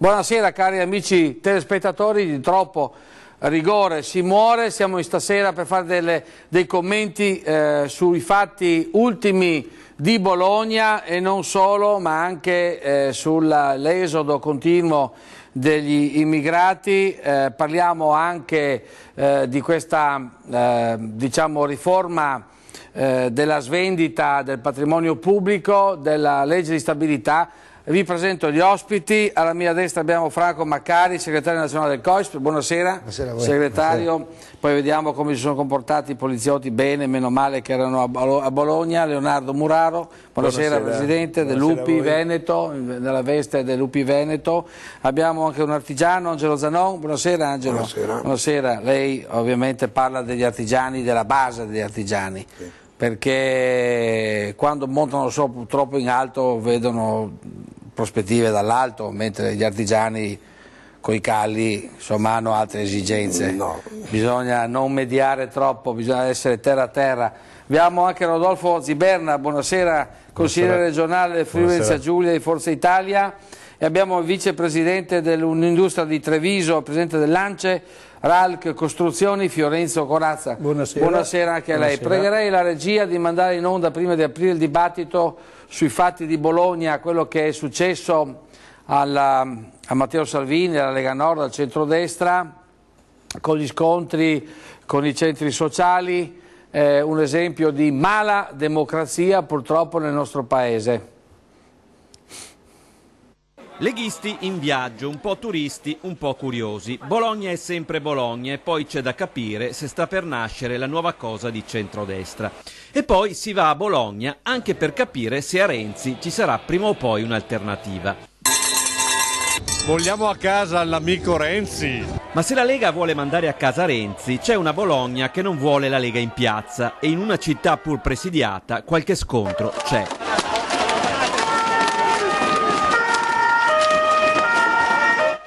Buonasera cari amici telespettatori, di troppo rigore si muore, siamo in stasera per fare dei commenti sui fatti ultimi di Bologna e non solo, ma anche sull'esodo continuo degli immigrati. Parliamo anche di questa diciamo, riforma della svendita del patrimonio pubblico, della legge di stabilità. Vi presento gli ospiti. Alla mia destra abbiamo Franco Maccari, segretario nazionale del COISP. Buonasera, buonasera segretario. Buonasera. Poi vediamo come si sono comportati i poliziotti, bene, meno male che erano a Bologna. Leonardo Muraro, buonasera, presidente dell'UPI Veneto, nella veste dell'UPI Veneto. Abbiamo anche un artigiano, Angelo Zanon. Buonasera Angelo. Buonasera. Buonasera. Lei ovviamente parla degli artigiani, della base degli artigiani. Sì. Perché quando montano troppo in alto vedono prospettive dall'alto, mentre gli artigiani coi calli insomma hanno altre esigenze. No. Bisogna non mediare troppo, bisogna essere terra a terra. Abbiamo anche Rodolfo Ziberna, buonasera, consigliere regionale del Friuli Venezia Giulia di Forza Italia, e abbiamo il vicepresidente dell'Unindustria di Treviso, presidente dell'ANCE, RALC Costruzioni, Fiorenzo Corazza. Buonasera. Buonasera anche a lei. Pregherei la regia di mandare in onda, prima di aprire il dibattito sui fatti di Bologna, quello che è successo a Matteo Salvini, alla Lega Nord, al centrodestra, con gli scontri con i centri sociali, un esempio di mala democrazia purtroppo nel nostro Paese. Leghisti in viaggio, un po' turisti, un po' curiosi. Bologna è sempre Bologna e poi c'è da capire se sta per nascere la nuova cosa di centrodestra. E poi si va a Bologna anche per capire se a Renzi ci sarà prima o poi un'alternativa. Vogliamo a casa l'amico Renzi. Ma se la Lega vuole mandare a casa Renzi, c'è una Bologna che non vuole la Lega in piazza e in una città pur presidiata qualche scontro c'è.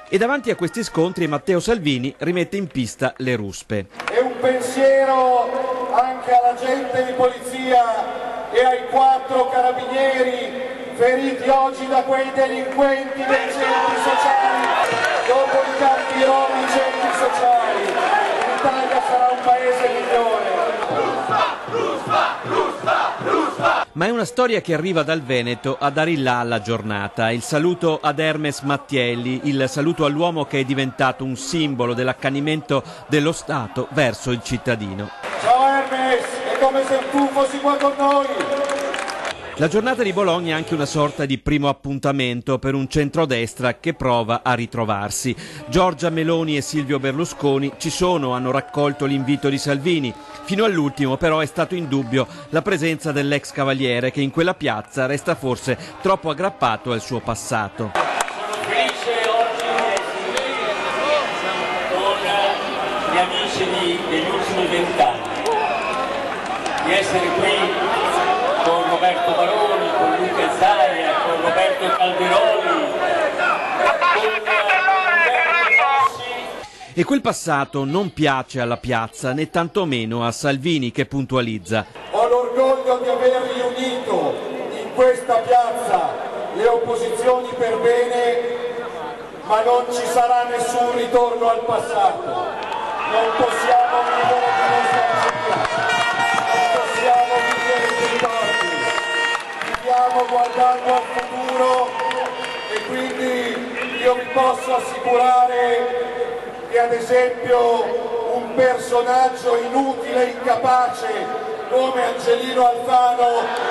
E davanti a questi scontri Matteo Salvini rimette in pista le ruspe. E un pensiero anche all'agente di polizia e ai 4 carabinieri feriti oggi da quei delinquenti dei centri sociali, dopo i campi rom, i centri sociali. L'Italia sarà un paese migliore. Ma è una storia che arriva dal Veneto a dare il là alla giornata. Il saluto ad Hermes Mattielli, il saluto all'uomo che è diventato un simbolo dell'accanimento dello Stato verso il cittadino. Ciao Hermes, è come se tu fossi qua con noi. La giornata di Bologna è anche una sorta di primo appuntamento per un centrodestra che prova a ritrovarsi. Giorgia Meloni e Silvio Berlusconi ci sono, hanno raccolto l'invito di Salvini. Fino all'ultimo però è stato in dubbio la presenza dell'ex cavaliere che in quella piazza resta forse troppo aggrappato al suo passato. Sono felice oggi di essere con gli amici degli ultimi 20 anni, di essere qui con Roberto Baroni, con Luca Zaia, con Roberto Calderoli, con Umberto Bossi. E quel passato non piace alla piazza, né tantomeno a Salvini che puntualizza. Ho l'orgoglio di aver riunito in questa piazza le opposizioni per bene, ma non ci sarà nessun ritorno al passato. Non possiamo vivere di nostalgia, non possiamo vivere di ricordi. Stiamo guardando al futuro e quindi io vi posso assicurare che ad esempio un personaggio inutile e incapace come Angelino Alfano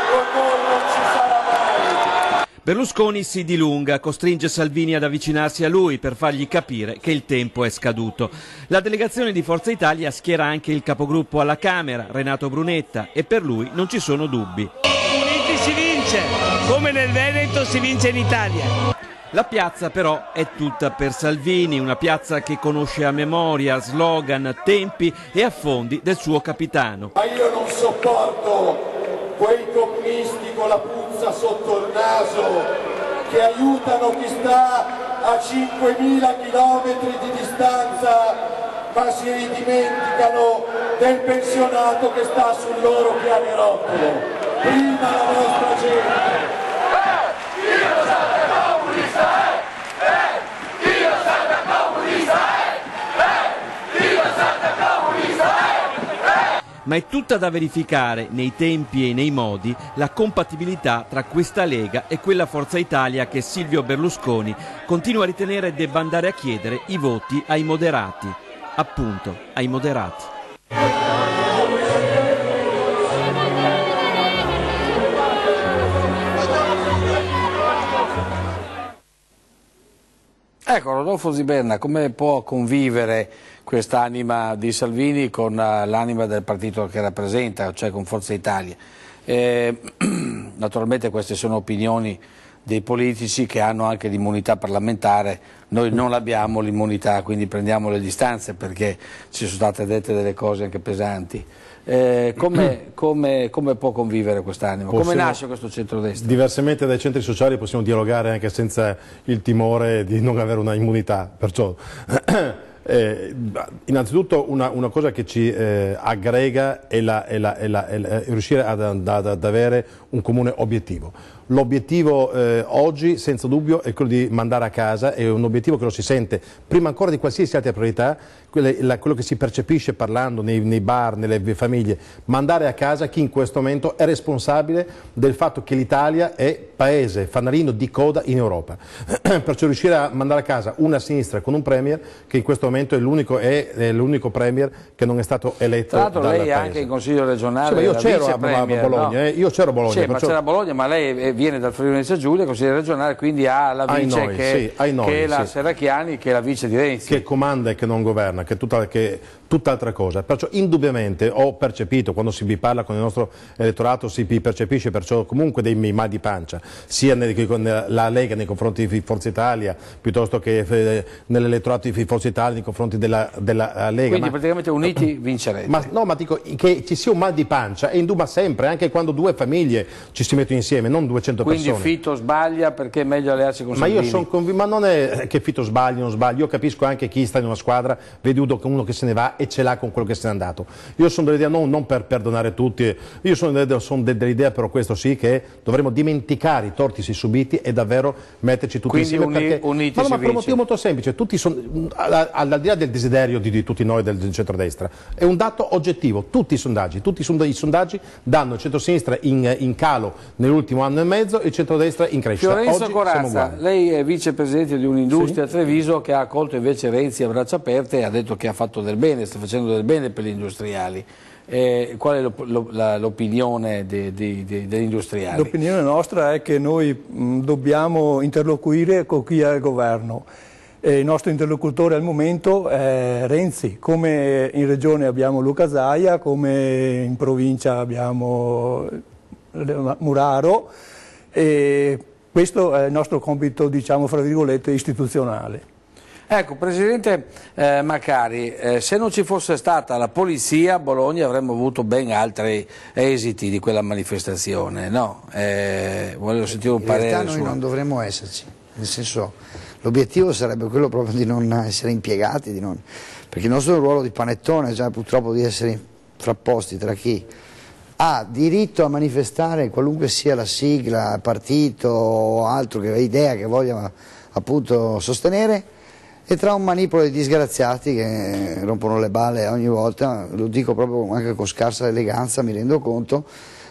con noi non ci sarà mai. Berlusconi si dilunga, costringe Salvini ad avvicinarsi a lui per fargli capire che il tempo è scaduto. La delegazione di Forza Italia schiera anche il capogruppo alla Camera, Renato Brunetta, e per lui non ci sono dubbi. Uniti si vince, come nel Veneto si vince in Italia. La piazza però è tutta per Salvini, una piazza che conosce a memoria slogan, tempi e affondi del suo capitano. Ma io non sopporto quei comunisti con la puzza sotto il naso che aiutano chi sta a 5.000 chilometri di distanza, ma si dimenticano del pensionato che sta sul loro pianerottolo. Prima la nostra gente. ma è tutta da verificare nei tempi e nei modi la compatibilità tra questa Lega e quella Forza Italia che Silvio Berlusconi continua a ritenere debba andare a chiedere i voti ai moderati, appunto ai moderati. Ecco, Rodolfo Ziberna, come può convivere quest'anima di Salvini con l'anima del partito che rappresenta, cioè con Forza Italia? Naturalmente queste sono opinioni dei politici che hanno anche l'immunità parlamentare, noi non l'abbiamo l'immunità, quindi prendiamo le distanze perché ci sono state dette delle cose anche pesanti. Come può convivere quest'anima? Come nasce questo centrodestra? Diversamente dai centri sociali possiamo dialogare anche senza il timore di non avere una immunità, perciò innanzitutto una cosa che ci aggrega è riuscire ad avere un comune obiettivo. L'obiettivo oggi senza dubbio è quello di mandare a casa, è un obiettivo che lo si sente prima ancora di qualsiasi altra priorità, quello che si percepisce parlando nei bar, nelle famiglie, mandare a casa chi in questo momento è responsabile del fatto che l'Italia è paese fanalino di coda in Europa. Perciò riuscire a mandare a casa una sinistra con un premier che in questo momento è l'unico premier che non è stato eletto dal paese. Tra l'altro lei è anche in Consiglio regionale, sì, io c'ero a Bologna, no? Io c'ero a Bologna. Sì, perciò... ma c'era a Bologna, ma lei viene dal Friuli Venezia Giulia, Consiglio regionale, quindi ha la vice che è la Serracchiani, che è la vice di Renzi. Che comanda e che non governa, che è tutt'altra cosa. Perciò indubbiamente ho percepito, quando si parla con il nostro elettorato, si percepisce perciò comunque dei mal di pancia, sia nella Lega nei confronti di Forza Italia, piuttosto che nell'elettorato di Forza Italia nei confronti della Lega. Quindi praticamente uniti vincerete. Ma dico che ci sia un mal di pancia è indubbiamente sempre, anche quando due famiglie ci si mettono insieme, non 200 persone. Quindi Fitto sbaglia perché è meglio allearsi con Salvini? Ma io sono convinto, ma non è che Fitto sbagli o non sbagli, io capisco anche chi sta in una squadra, vedi uno che se ne va e ce l'ha con quello che se n'è andato. Io sono dell'idea, non per perdonare tutti, io sono dell'idea però questo sì, che dovremmo dimenticare i torti subiti e davvero metterci tutti insieme. Uniti ma per un motivo molto semplice, tutti al di là del desiderio di tutti noi del centrodestra, è un dato oggettivo, tutti i sondaggi danno il centrosinistra in calo nell'ultimo anno e mezzo e il centrodestra in crescita. Fiorenzo Corazza, lei è vicepresidente di un'industria a Treviso che ha accolto invece Renzi a braccia aperte e ha detto che ha fatto del bene, sta facendo del bene per gli industriali. Qual è l'opinione degli industriali? L'opinione nostra è che noi dobbiamo interloquire con chi è al governo. Il nostro interlocutore al momento è Renzi, come in regione abbiamo Luca Zaia, come in provincia abbiamo Muraro, e questo è il nostro compito, diciamo, fra virgolette, istituzionale. Ecco, Presidente Macari, se non ci fosse stata la polizia a Bologna avremmo avuto ben altri esiti di quella manifestazione, no? Volevo sentire un parere. In realtà noi non dovremmo esserci, nel senso, l'obiettivo sarebbe quello proprio di non essere impiegati, perché il nostro ruolo di panettone è già purtroppo di essere frapposti tra chi ha diritto a manifestare qualunque sia la sigla, partito o altro, che idea che voglia appunto sostenere, e tra un manipolo di disgraziati che rompono le balle ogni volta, lo dico proprio anche con scarsa eleganza, mi rendo conto,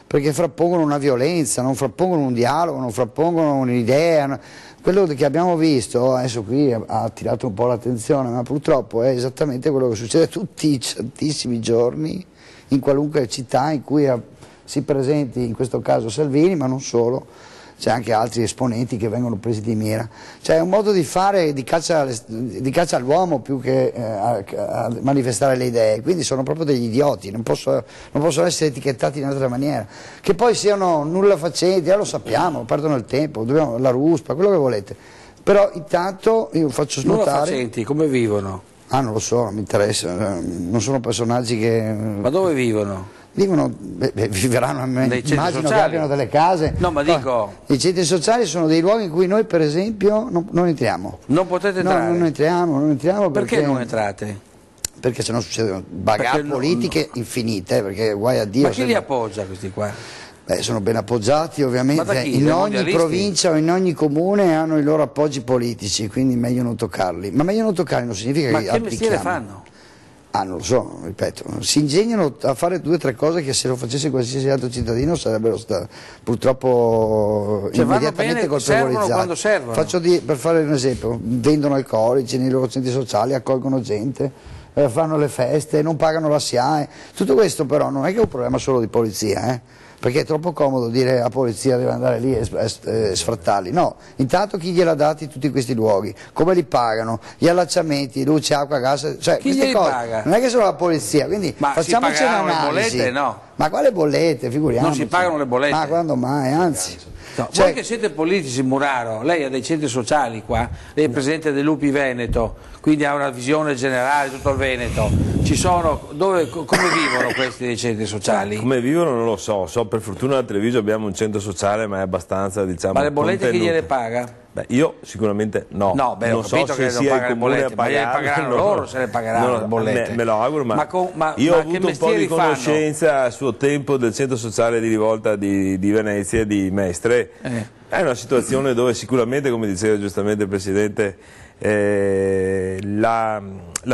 perché frappongono una violenza, non frappongono un dialogo, non frappongono un'idea. Quello che abbiamo visto, adesso qui ha attirato un po' l'attenzione, ma purtroppo è esattamente quello che succede tutti i santissimi giorni in qualunque città in cui si presenti, in questo caso Salvini, ma non solo, c'è anche altri esponenti che vengono presi di mira. Cioè è un modo di fare di caccia all'uomo più che a manifestare le idee, quindi sono proprio degli idioti, non possono essere etichettati in altra maniera. Che poi siano nulla facenti, lo sappiamo, perdono il tempo, la ruspa, quello che volete. Però intanto io faccio notare... Nulla facenti, come vivono? Non lo so, non mi interessa, non sono personaggi che... Ma dove vivono? Vivranno, immagino che abbiano delle case. No, ma dico... I centri sociali sono dei luoghi in cui noi per esempio non entriamo. Non potete entrare? No, non entriamo perché non entrate? Perché sennò succedono bagarre politiche infinite, perché guai a Dio. Ma chi li appoggia questi qua? Sono ben appoggiati ovviamente, in ogni provincia o in ogni comune hanno i loro appoggi politici, quindi meglio non toccarli. Ma meglio non toccarli non significa che abdichiamo. Ma che mestiere fanno? non lo so, ripeto, si ingegnano a fare 2 o 3 cose che se lo facesse qualsiasi altro cittadino sarebbero purtroppo immediatamente colpevolizzati. Quando servono. Per fare un esempio, vendono alcolici nei loro centri sociali, accolgono gente, fanno le feste, non pagano la SIAE. Tutto questo però non è che è un problema solo di polizia, perché è troppo comodo dire la polizia deve andare lì e sfrattarli. No, intanto chi gliel'ha dati tutti questi luoghi, come li pagano, gli allacciamenti, luce, acqua, gas, cioè chi queste cose paga? Non è che solo la polizia, quindi ma facciamoci un'analisi. Le bollette? No. Ma quale bollette, figuriamoci. Non si pagano le bollette? Ma quando mai, anzi. No, voi che siete politici, Muraro, lei ha dei centri sociali qua, lei è presidente dell'UPI Veneto, quindi ha una visione generale di tutto il Veneto. Ci sono, come vivono questi dei centri sociali? Come vivono non lo so, per fortuna a Treviso abbiamo un centro sociale ma è abbastanza, diciamo, ma le bollette contenuto. Chi gliele paga? Beh, io sicuramente no. No, beh, non so se sia il comune a ma le pagheranno loro se le pagheranno le bollette. Me lo auguro, io ho avuto un po' di conoscenza a suo tempo del centro sociale di rivolta di Venezia e di Mestre. È una situazione dove sicuramente, come diceva giustamente il Presidente, la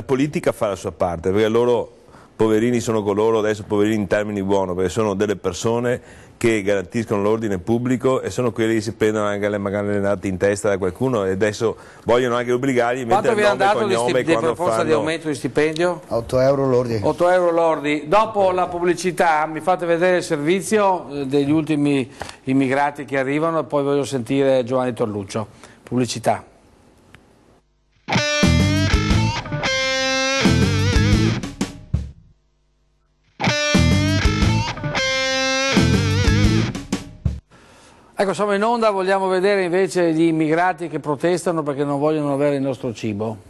politica fa la sua parte, perché loro poverini sono coloro, adesso poverini in termini buoni, perché sono delle persone che garantiscono l'ordine pubblico e sono quelli che si prendono anche magari le nate in testa da qualcuno e adesso vogliono anche obbligarli a mettere il nome e cognome quando proposta fanno... di aumento di stipendio? 8 euro lordi. 8 euro lordi. Dopo la pubblicità mi fate vedere il servizio degli ultimi immigrati che arrivano e poi voglio sentire Giovanni Torluccio. Pubblicità. Ecco, siamo in onda, vogliamo vedere invece gli immigrati che protestano perché non vogliono avere il nostro cibo.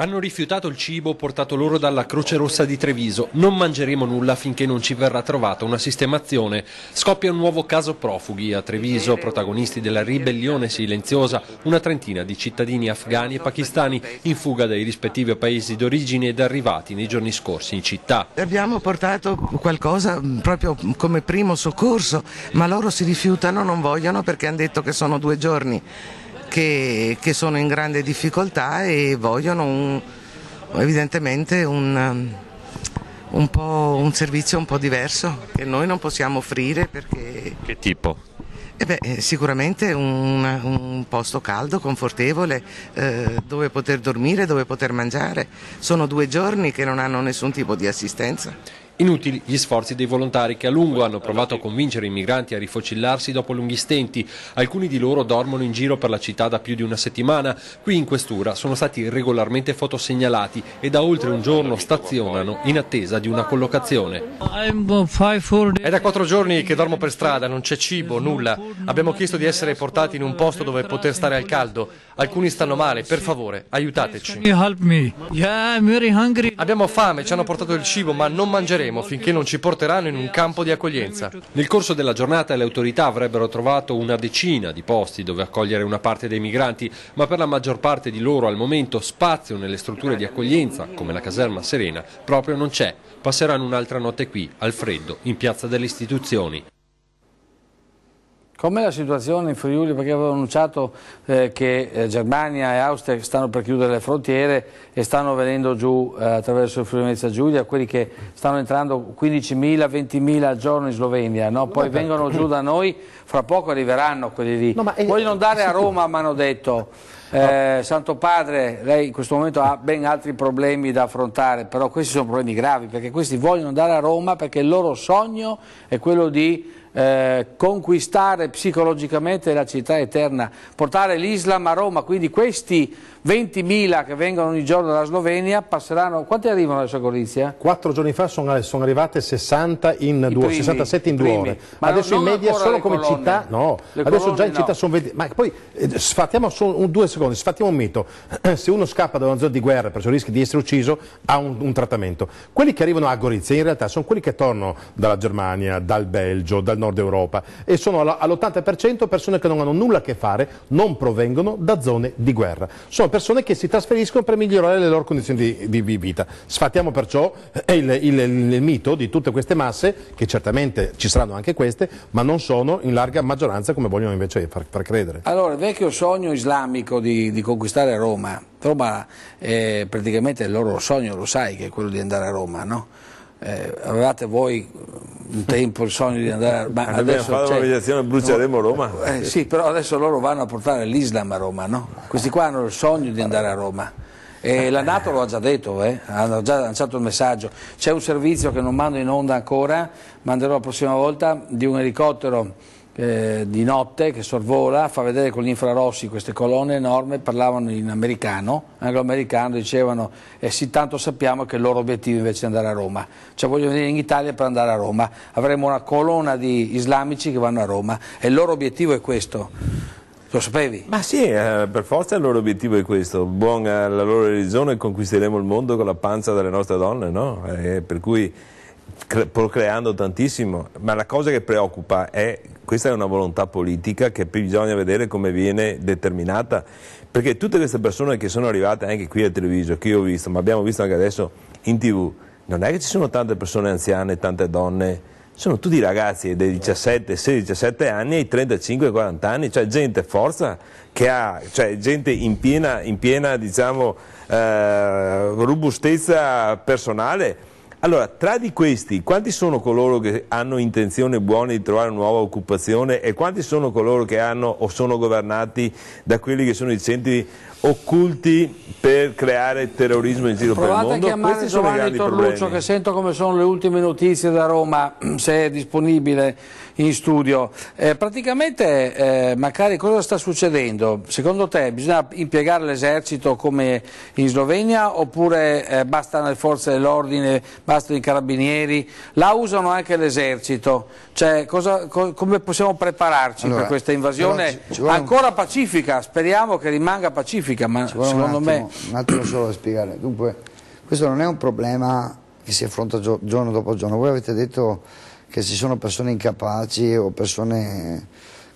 Hanno rifiutato il cibo portato loro dalla Croce Rossa di Treviso. Non mangeremo nulla finché non ci verrà trovata una sistemazione. Scoppia un nuovo caso profughi a Treviso, protagonisti della ribellione silenziosa, una trentina di cittadini afghani e pakistani in fuga dai rispettivi paesi d'origine ed arrivati nei giorni scorsi in città. Abbiamo portato qualcosa proprio come primo soccorso, ma loro si rifiutano, non vogliono perché hanno detto che sono 2 giorni. Che sono in grande difficoltà e vogliono evidentemente un servizio un po' diverso che noi non possiamo offrire perché... Che tipo? Sicuramente un posto caldo, confortevole, dove poter dormire, dove poter mangiare. Sono 2 giorni che non hanno nessun tipo di assistenza. Inutili gli sforzi dei volontari che a lungo hanno provato a convincere i migranti a rifocillarsi dopo lunghi stenti. Alcuni di loro dormono in giro per la città da più di una settimana. Qui in questura sono stati regolarmente fotosegnalati e da oltre un giorno stazionano in attesa di una collocazione. È da 4 giorni che dormo per strada, non c'è cibo, nulla. Abbiamo chiesto di essere portati in un posto dove poter stare al caldo. Alcuni stanno male, per favore, aiutateci. Abbiamo fame, ci hanno portato il cibo, ma non mangeremo finché non ci porteranno in un campo di accoglienza. Nel corso della giornata le autorità avrebbero trovato una decina di posti dove accogliere una parte dei migranti, ma per la maggior parte di loro al momento spazio nelle strutture di accoglienza, come la caserma Serena, proprio non c'è. Passeranno un'altra notte qui, al freddo, in piazza delle Istituzioni. Com'è la situazione in Friuli? Perché avevo annunciato che Germania e Austria stanno per chiudere le frontiere e stanno venendo giù attraverso il Friuli Venezia Giulia, quelli che stanno entrando 15.000, 20.000 al giorno in Slovenia, no? Poi vengono giù da noi, fra poco arriveranno quelli lì. Vogliono andare a Roma, mi hanno detto. Santo Padre, lei in questo momento ha ben altri problemi da affrontare, però questi sono problemi gravi, perché questi vogliono andare a Roma perché il loro sogno è quello di conquistare psicologicamente la città eterna, portare l'Islam a Roma, quindi questi 20.000 che vengono ogni giorno dalla Slovenia passeranno, quanti arrivano adesso a Gorizia? 4 giorni fa sono arrivate 67 in 2 ore, ma adesso in media solo come colonne. Città, no, adesso già in città sono 20, ma poi sfattiamo solo 2 secondi, sfattiamo un mito, se uno scappa da una zona di guerra perciò rischia di essere ucciso ha un trattamento, quelli che arrivano a Gorizia in realtà sono quelli che tornano dalla Germania, dal Belgio, dal Nord Nord Europa e sono all'80% persone che non hanno nulla a che fare, non provengono da zone di guerra. Sono persone che si trasferiscono per migliorare le loro condizioni di vita. Sfattiamo perciò il mito di tutte queste masse, che certamente ci saranno anche queste, ma non sono in larga maggioranza come vogliono invece far credere. Allora, il vecchio sogno islamico di conquistare Roma è praticamente il loro sogno, lo sai, che è quello di andare a Roma, no? Avevate voi un tempo il sogno di andare a Roma? Abbiamo fatto una meditazione, bruceremo Roma. Sì, però adesso loro vanno a portare l'Islam a Roma, no? Questi qua hanno il sogno di andare a Roma. E la NATO lo ha già detto, hanno già lanciato il messaggio. C'è un servizio che non mando in onda ancora, manderò la prossima volta, di un elicottero di notte che sorvola, fa vedere con gli infrarossi queste colonne enormi, parlavano in americano, anglo-americano, dicevano sì, tanto sappiamo che il loro obiettivo invece è andare a Roma, cioè vogliono venire in Italia per andare a Roma, avremo una colonna di islamici che vanno a Roma e il loro obiettivo è questo. Lo sapevi? Ma sì, per forza il loro obiettivo è questo, buona la loro religione, conquisteremo il mondo con la panza delle nostre donne, no? Per cui procreando tantissimo, ma la cosa che preoccupa è, questa è una volontà politica che bisogna vedere come viene determinata, perché tutte queste persone che sono arrivate anche qui a Treviso, che io ho visto, ma abbiamo visto anche adesso in TV, non è che ci sono tante persone anziane, tante donne, sono tutti ragazzi dai 17, 16, 17 anni ai 35, 40 anni, cioè gente forza che ha, cioè gente in piena diciamo, robustezza personale. Allora, tra di questi, quanti sono coloro che hanno intenzione buone di trovare una nuova occupazione e quanti sono coloro che hanno o sono governati da quelli che sono i centri occulti per creare terrorismo in giro per il mondo? Provate a chiamare Giovanni Torluccio, che sento come sono le ultime notizie da Roma, se è disponibile in studio. Praticamente, Macari, cosa sta succedendo? Secondo te bisogna impiegare l'esercito come in Slovenia oppure bastano le forze dell'ordine, bastano i carabinieri? Là usano anche l'esercito, cioè come possiamo prepararci per questa invasione ancora pacifica? Speriamo che rimanga pacifica. Ma secondo me un attimo solo da spiegare. Dunque, questo non è un problema che si affronta giorno dopo giorno. Voi avete detto che ci sono persone incapaci o persone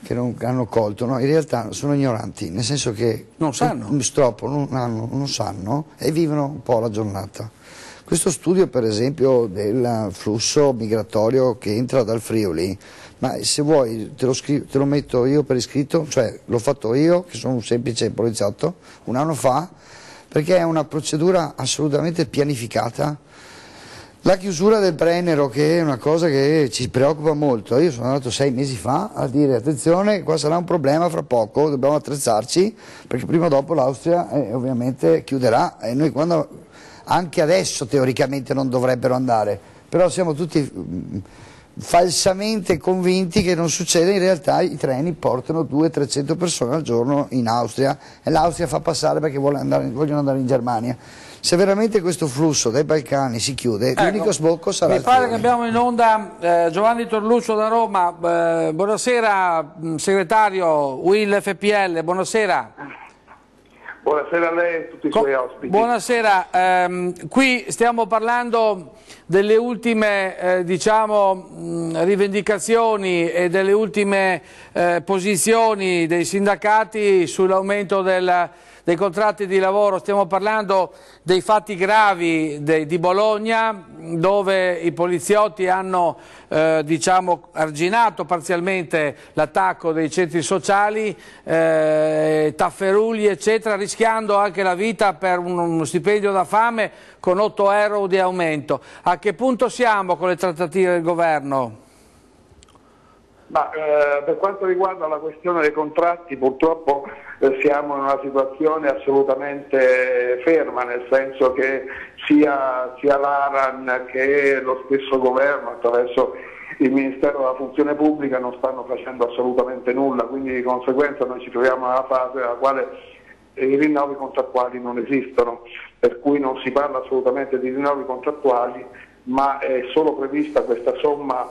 che non hanno colto, no? In realtà sono ignoranti, nel senso che non sanno, non sanno e vivono un po' la giornata. Questo studio, per esempio, del flusso migratorio che entra dal Friuli, ma se vuoi te lo metto io per iscritto, cioè l'ho fatto io, che sono un semplice poliziotto, un anno fa, perché è una procedura assolutamente pianificata. La chiusura del Brennero, che è una cosa che ci preoccupa molto, io sono andato 6 mesi fa a dire attenzione, qua sarà un problema fra poco, dobbiamo attrezzarci, perché prima o dopo l'Austria ovviamente chiuderà e noi anche adesso teoricamente non dovrebbero andare, però siamo tutti falsamente convinti che non succede, in realtà i treni portano 200-300 persone al giorno in Austria e l'Austria fa passare perché vogliono andare in Germania. Se veramente questo flusso dai Balcani si chiude, l'unico sbocco sarà mi pare che abbiamo in onda Giovanni Torluccio da Roma. Buonasera segretario UIL FPL, buonasera. Buonasera a lei e a tutti i suoi ospiti. Buonasera, qui stiamo parlando delle ultime rivendicazioni e delle ultime posizioni dei sindacati sull'aumento dei contratti di lavoro. Stiamo parlando dei fatti gravi di Bologna, dove i poliziotti hanno arginato parzialmente l'attacco dei centri sociali, tafferugli eccetera, rischiando anche la vita per uno stipendio da fame con 8 euro di aumento. A che punto siamo con le trattative del governo? Per quanto riguarda la questione dei contratti, purtroppo siamo in una situazione assolutamente ferma, nel senso che sia l'ARAN che lo stesso governo attraverso il Ministero della Funzione Pubblica non stanno facendo assolutamente nulla, quindi di conseguenza noi ci troviamo nella fase nella quale i rinnovi contrattuali non esistono, per cui non si parla assolutamente di rinnovi contrattuali, ma è solo prevista questa somma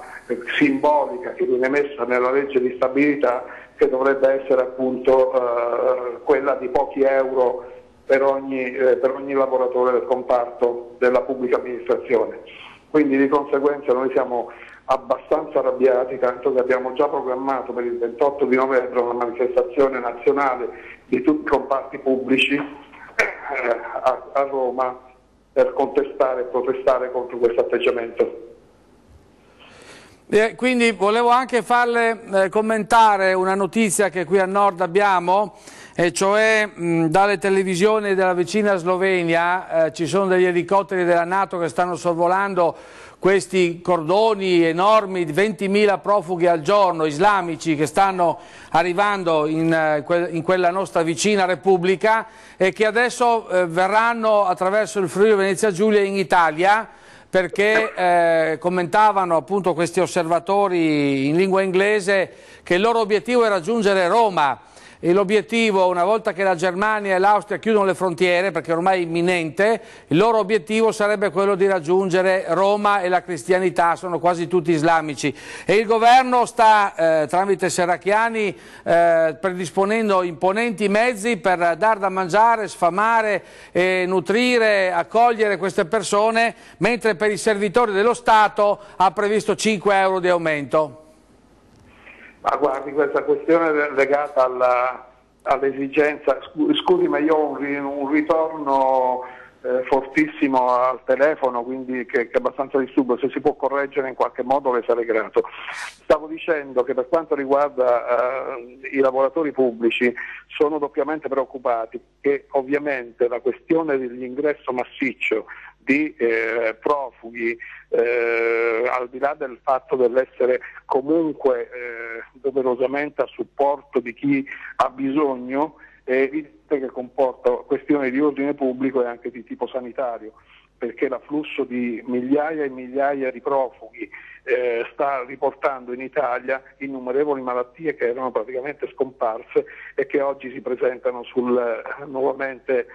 simbolica che viene messa nella legge di stabilità, che dovrebbe essere appunto quella di pochi euro per ogni lavoratore del comparto della pubblica amministrazione. Quindi di conseguenza noi siamo abbastanza arrabbiati, tanto che abbiamo già programmato per il 28 di novembre una manifestazione nazionale di tutti i comparti pubblici a Roma per contestare e protestare contro questo atteggiamento. Quindi volevo anche farle commentare una notizia che qui a nord abbiamo, e cioè dalle televisioni della vicina Slovenia ci sono degli elicotteri della NATO che stanno sorvolando questi cordoni enormi di 20.000 profughi al giorno islamici che stanno arrivando in quella nostra vicina Repubblica e che adesso verranno attraverso il Friuli Venezia Giulia in Italia, perché commentavano appunto questi osservatori in lingua inglese che il loro obiettivo è raggiungere Roma. E l'obiettivo, una volta che la Germania e l'Austria chiudono le frontiere, perché ormai è imminente, il loro obiettivo sarebbe quello di raggiungere Roma e la cristianità, sono quasi tutti islamici. E il governo sta, tramite Serracchiani, predisponendo imponenti mezzi per dar da mangiare, sfamare, nutrire, accogliere queste persone, mentre per i servitori dello Stato ha previsto 5 euro di aumento. Ma guardi, questa questione legata all'esigenza, scusi ma io ho un ritorno fortissimo al telefono, quindi che è abbastanza disturbo, se si può correggere in qualche modo le sarei grato. Stavo dicendo che per quanto riguarda i lavoratori pubblici sono doppiamente preoccupati, che ovviamente la questione dell'ingresso massiccio di profughi, al di là del fatto dell'essere comunque doverosamente a supporto di chi ha bisogno, è evidente che comporta questioni di ordine pubblico e anche di tipo sanitario, perché l'afflusso di migliaia e migliaia di profughi sta riportando in Italia innumerevoli malattie che erano praticamente scomparse e che oggi si presentano nuovamente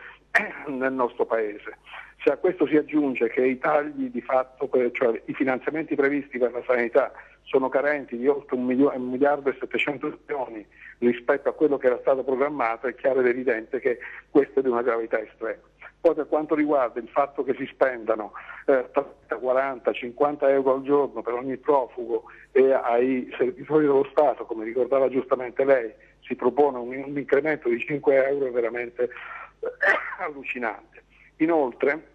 nel nostro paese. Se a questo si aggiunge che i tagli di fatto, cioè i finanziamenti previsti per la sanità, sono carenti di oltre 1,7 miliardi rispetto a quello che era stato programmato, è chiaro ed evidente che questo è di una gravità estrema. Poi per quanto riguarda il fatto che si spendano 30, 40, 50 euro al giorno per ogni profugo e ai servitori dello Stato, come ricordava giustamente lei, si propone un incremento di 5 euro, è veramente allucinante. Inoltre,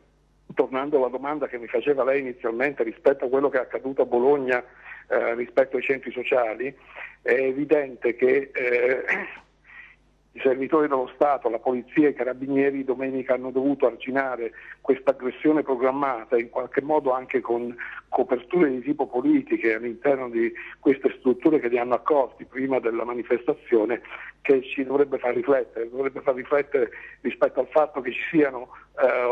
tornando alla domanda che mi faceva lei inizialmente rispetto a quello che è accaduto a Bologna rispetto ai centri sociali, è evidente che i servitori dello Stato, la polizia e i carabinieri domenica hanno dovuto arginare questa aggressione programmata, in qualche modo anche con coperture di tipo politiche all'interno di queste strutture che li hanno accolti prima della manifestazione, che ci dovrebbe far riflettere rispetto al fatto che ci siano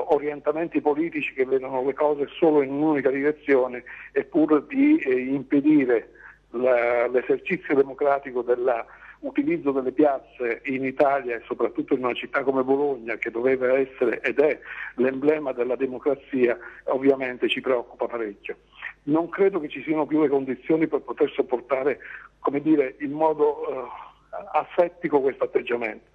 orientamenti politici che vedono le cose solo in un'unica direzione, e pur di impedire l'esercizio democratico dell'utilizzo delle piazze in Italia e soprattutto in una città come Bologna, che doveva essere ed è l'emblema della democrazia, ovviamente ci preoccupa parecchio. Non credo che ci siano più le condizioni per poter sopportare, come dire, in modo assettico questo atteggiamento.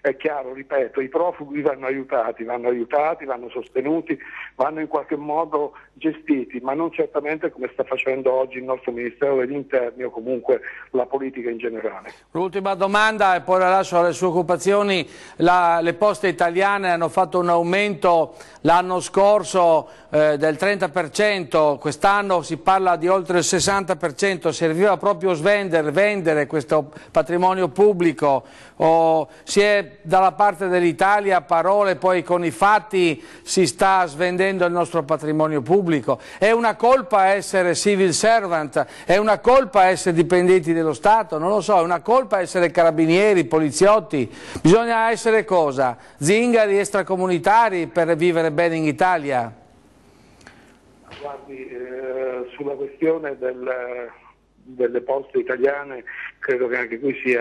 È chiaro, ripeto, i profughi vanno aiutati, vanno sostenuti, vanno in qualche modo gestiti, ma non certamente come sta facendo oggi il nostro Ministero degli Interni o comunque la politica in generale. L'ultima domanda e poi la lascio alle sue occupazioni. Le poste italiane hanno fatto un aumento l'anno scorso del 30%, quest'anno si parla di oltre il 60%, serviva proprio vendere questo patrimonio pubblico, o si è dalla parte dell'Italia a parole, poi con i fatti si sta svendendo il nostro patrimonio pubblico? È una colpa essere civil servant? È una colpa essere dipendenti dello Stato? Non lo so, è una colpa essere carabinieri, poliziotti? Bisogna essere cosa? Zingari extracomunitari per vivere bene in Italia? Guardi, sulla questione delle poste italiane credo che anche qui si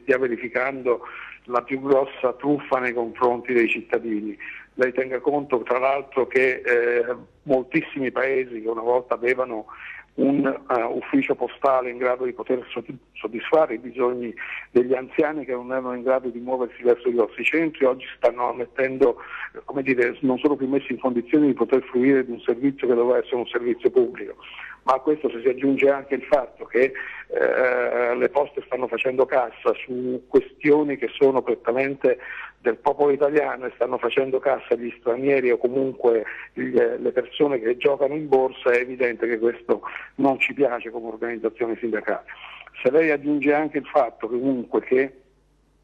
stia verificando la più grossa truffa nei confronti dei cittadini. Lei tenga conto tra l'altro che moltissimi paesi che una volta avevano un ufficio postale in grado di poter soddisfare i bisogni degli anziani che non erano in grado di muoversi verso i nostri centri, oggi stanno mettendo, come dire, non sono più messi in condizioni di poter fruire di un servizio che doveva essere un servizio pubblico. Ma a questo si aggiunge anche il fatto che le poste stanno facendo cassa su questioni che sono prettamente del popolo italiano e stanno facendo cassa gli stranieri o comunque le persone che giocano in borsa. È evidente che questo non ci piace come organizzazione sindacale. Se lei aggiunge anche il fatto comunque che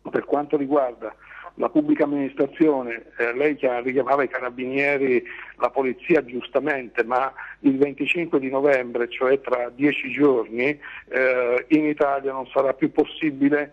per quanto riguarda la pubblica amministrazione, lei richiamava i carabinieri, la polizia giustamente, ma il 25 di novembre, cioè tra 10 giorni, in Italia non sarà più possibile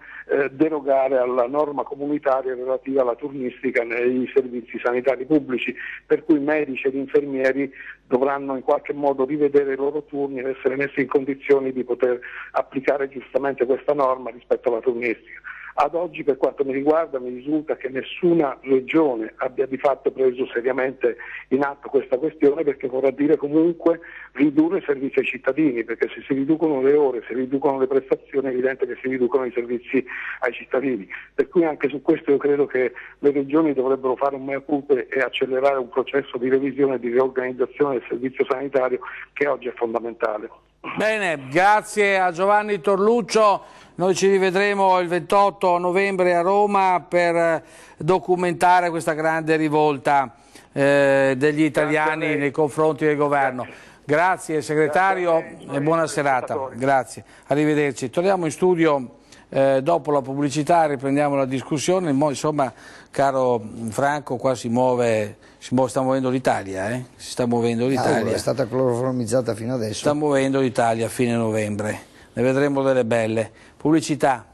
derogare alla norma comunitaria relativa alla turnistica nei servizi sanitari pubblici, per cui medici ed infermieri dovranno in qualche modo rivedere i loro turni ed essere messi in condizioni di poter applicare giustamente questa norma rispetto alla turnistica. Ad oggi, per quanto mi riguarda, mi risulta che nessuna regione abbia di fatto preso seriamente in atto questa questione, perché vorrà dire comunque ridurre i servizi ai cittadini, perché se si riducono le ore, se riducono le prestazioni, è evidente che si riducono i servizi ai cittadini. Per cui anche su questo io credo che le regioni dovrebbero fare un mea culpa e accelerare un processo di revisione e di riorganizzazione del servizio sanitario che oggi è fondamentale. Bene, grazie a Giovanni Torluccio. Noi ci rivedremo il 28 novembre a Roma per documentare questa grande rivolta degli italiani nei confronti del governo. Grazie segretario e buona serata. Grazie, arrivederci. Torniamo in studio dopo la pubblicità, riprendiamo la discussione. Insomma, caro Franco, qua si sta muovendo l'Italia, si sta muovendo l'Italia. È stata cloroformizzata fino adesso. Sta muovendo l'Italia a fine novembre, ne vedremo delle belle. Pubblicità.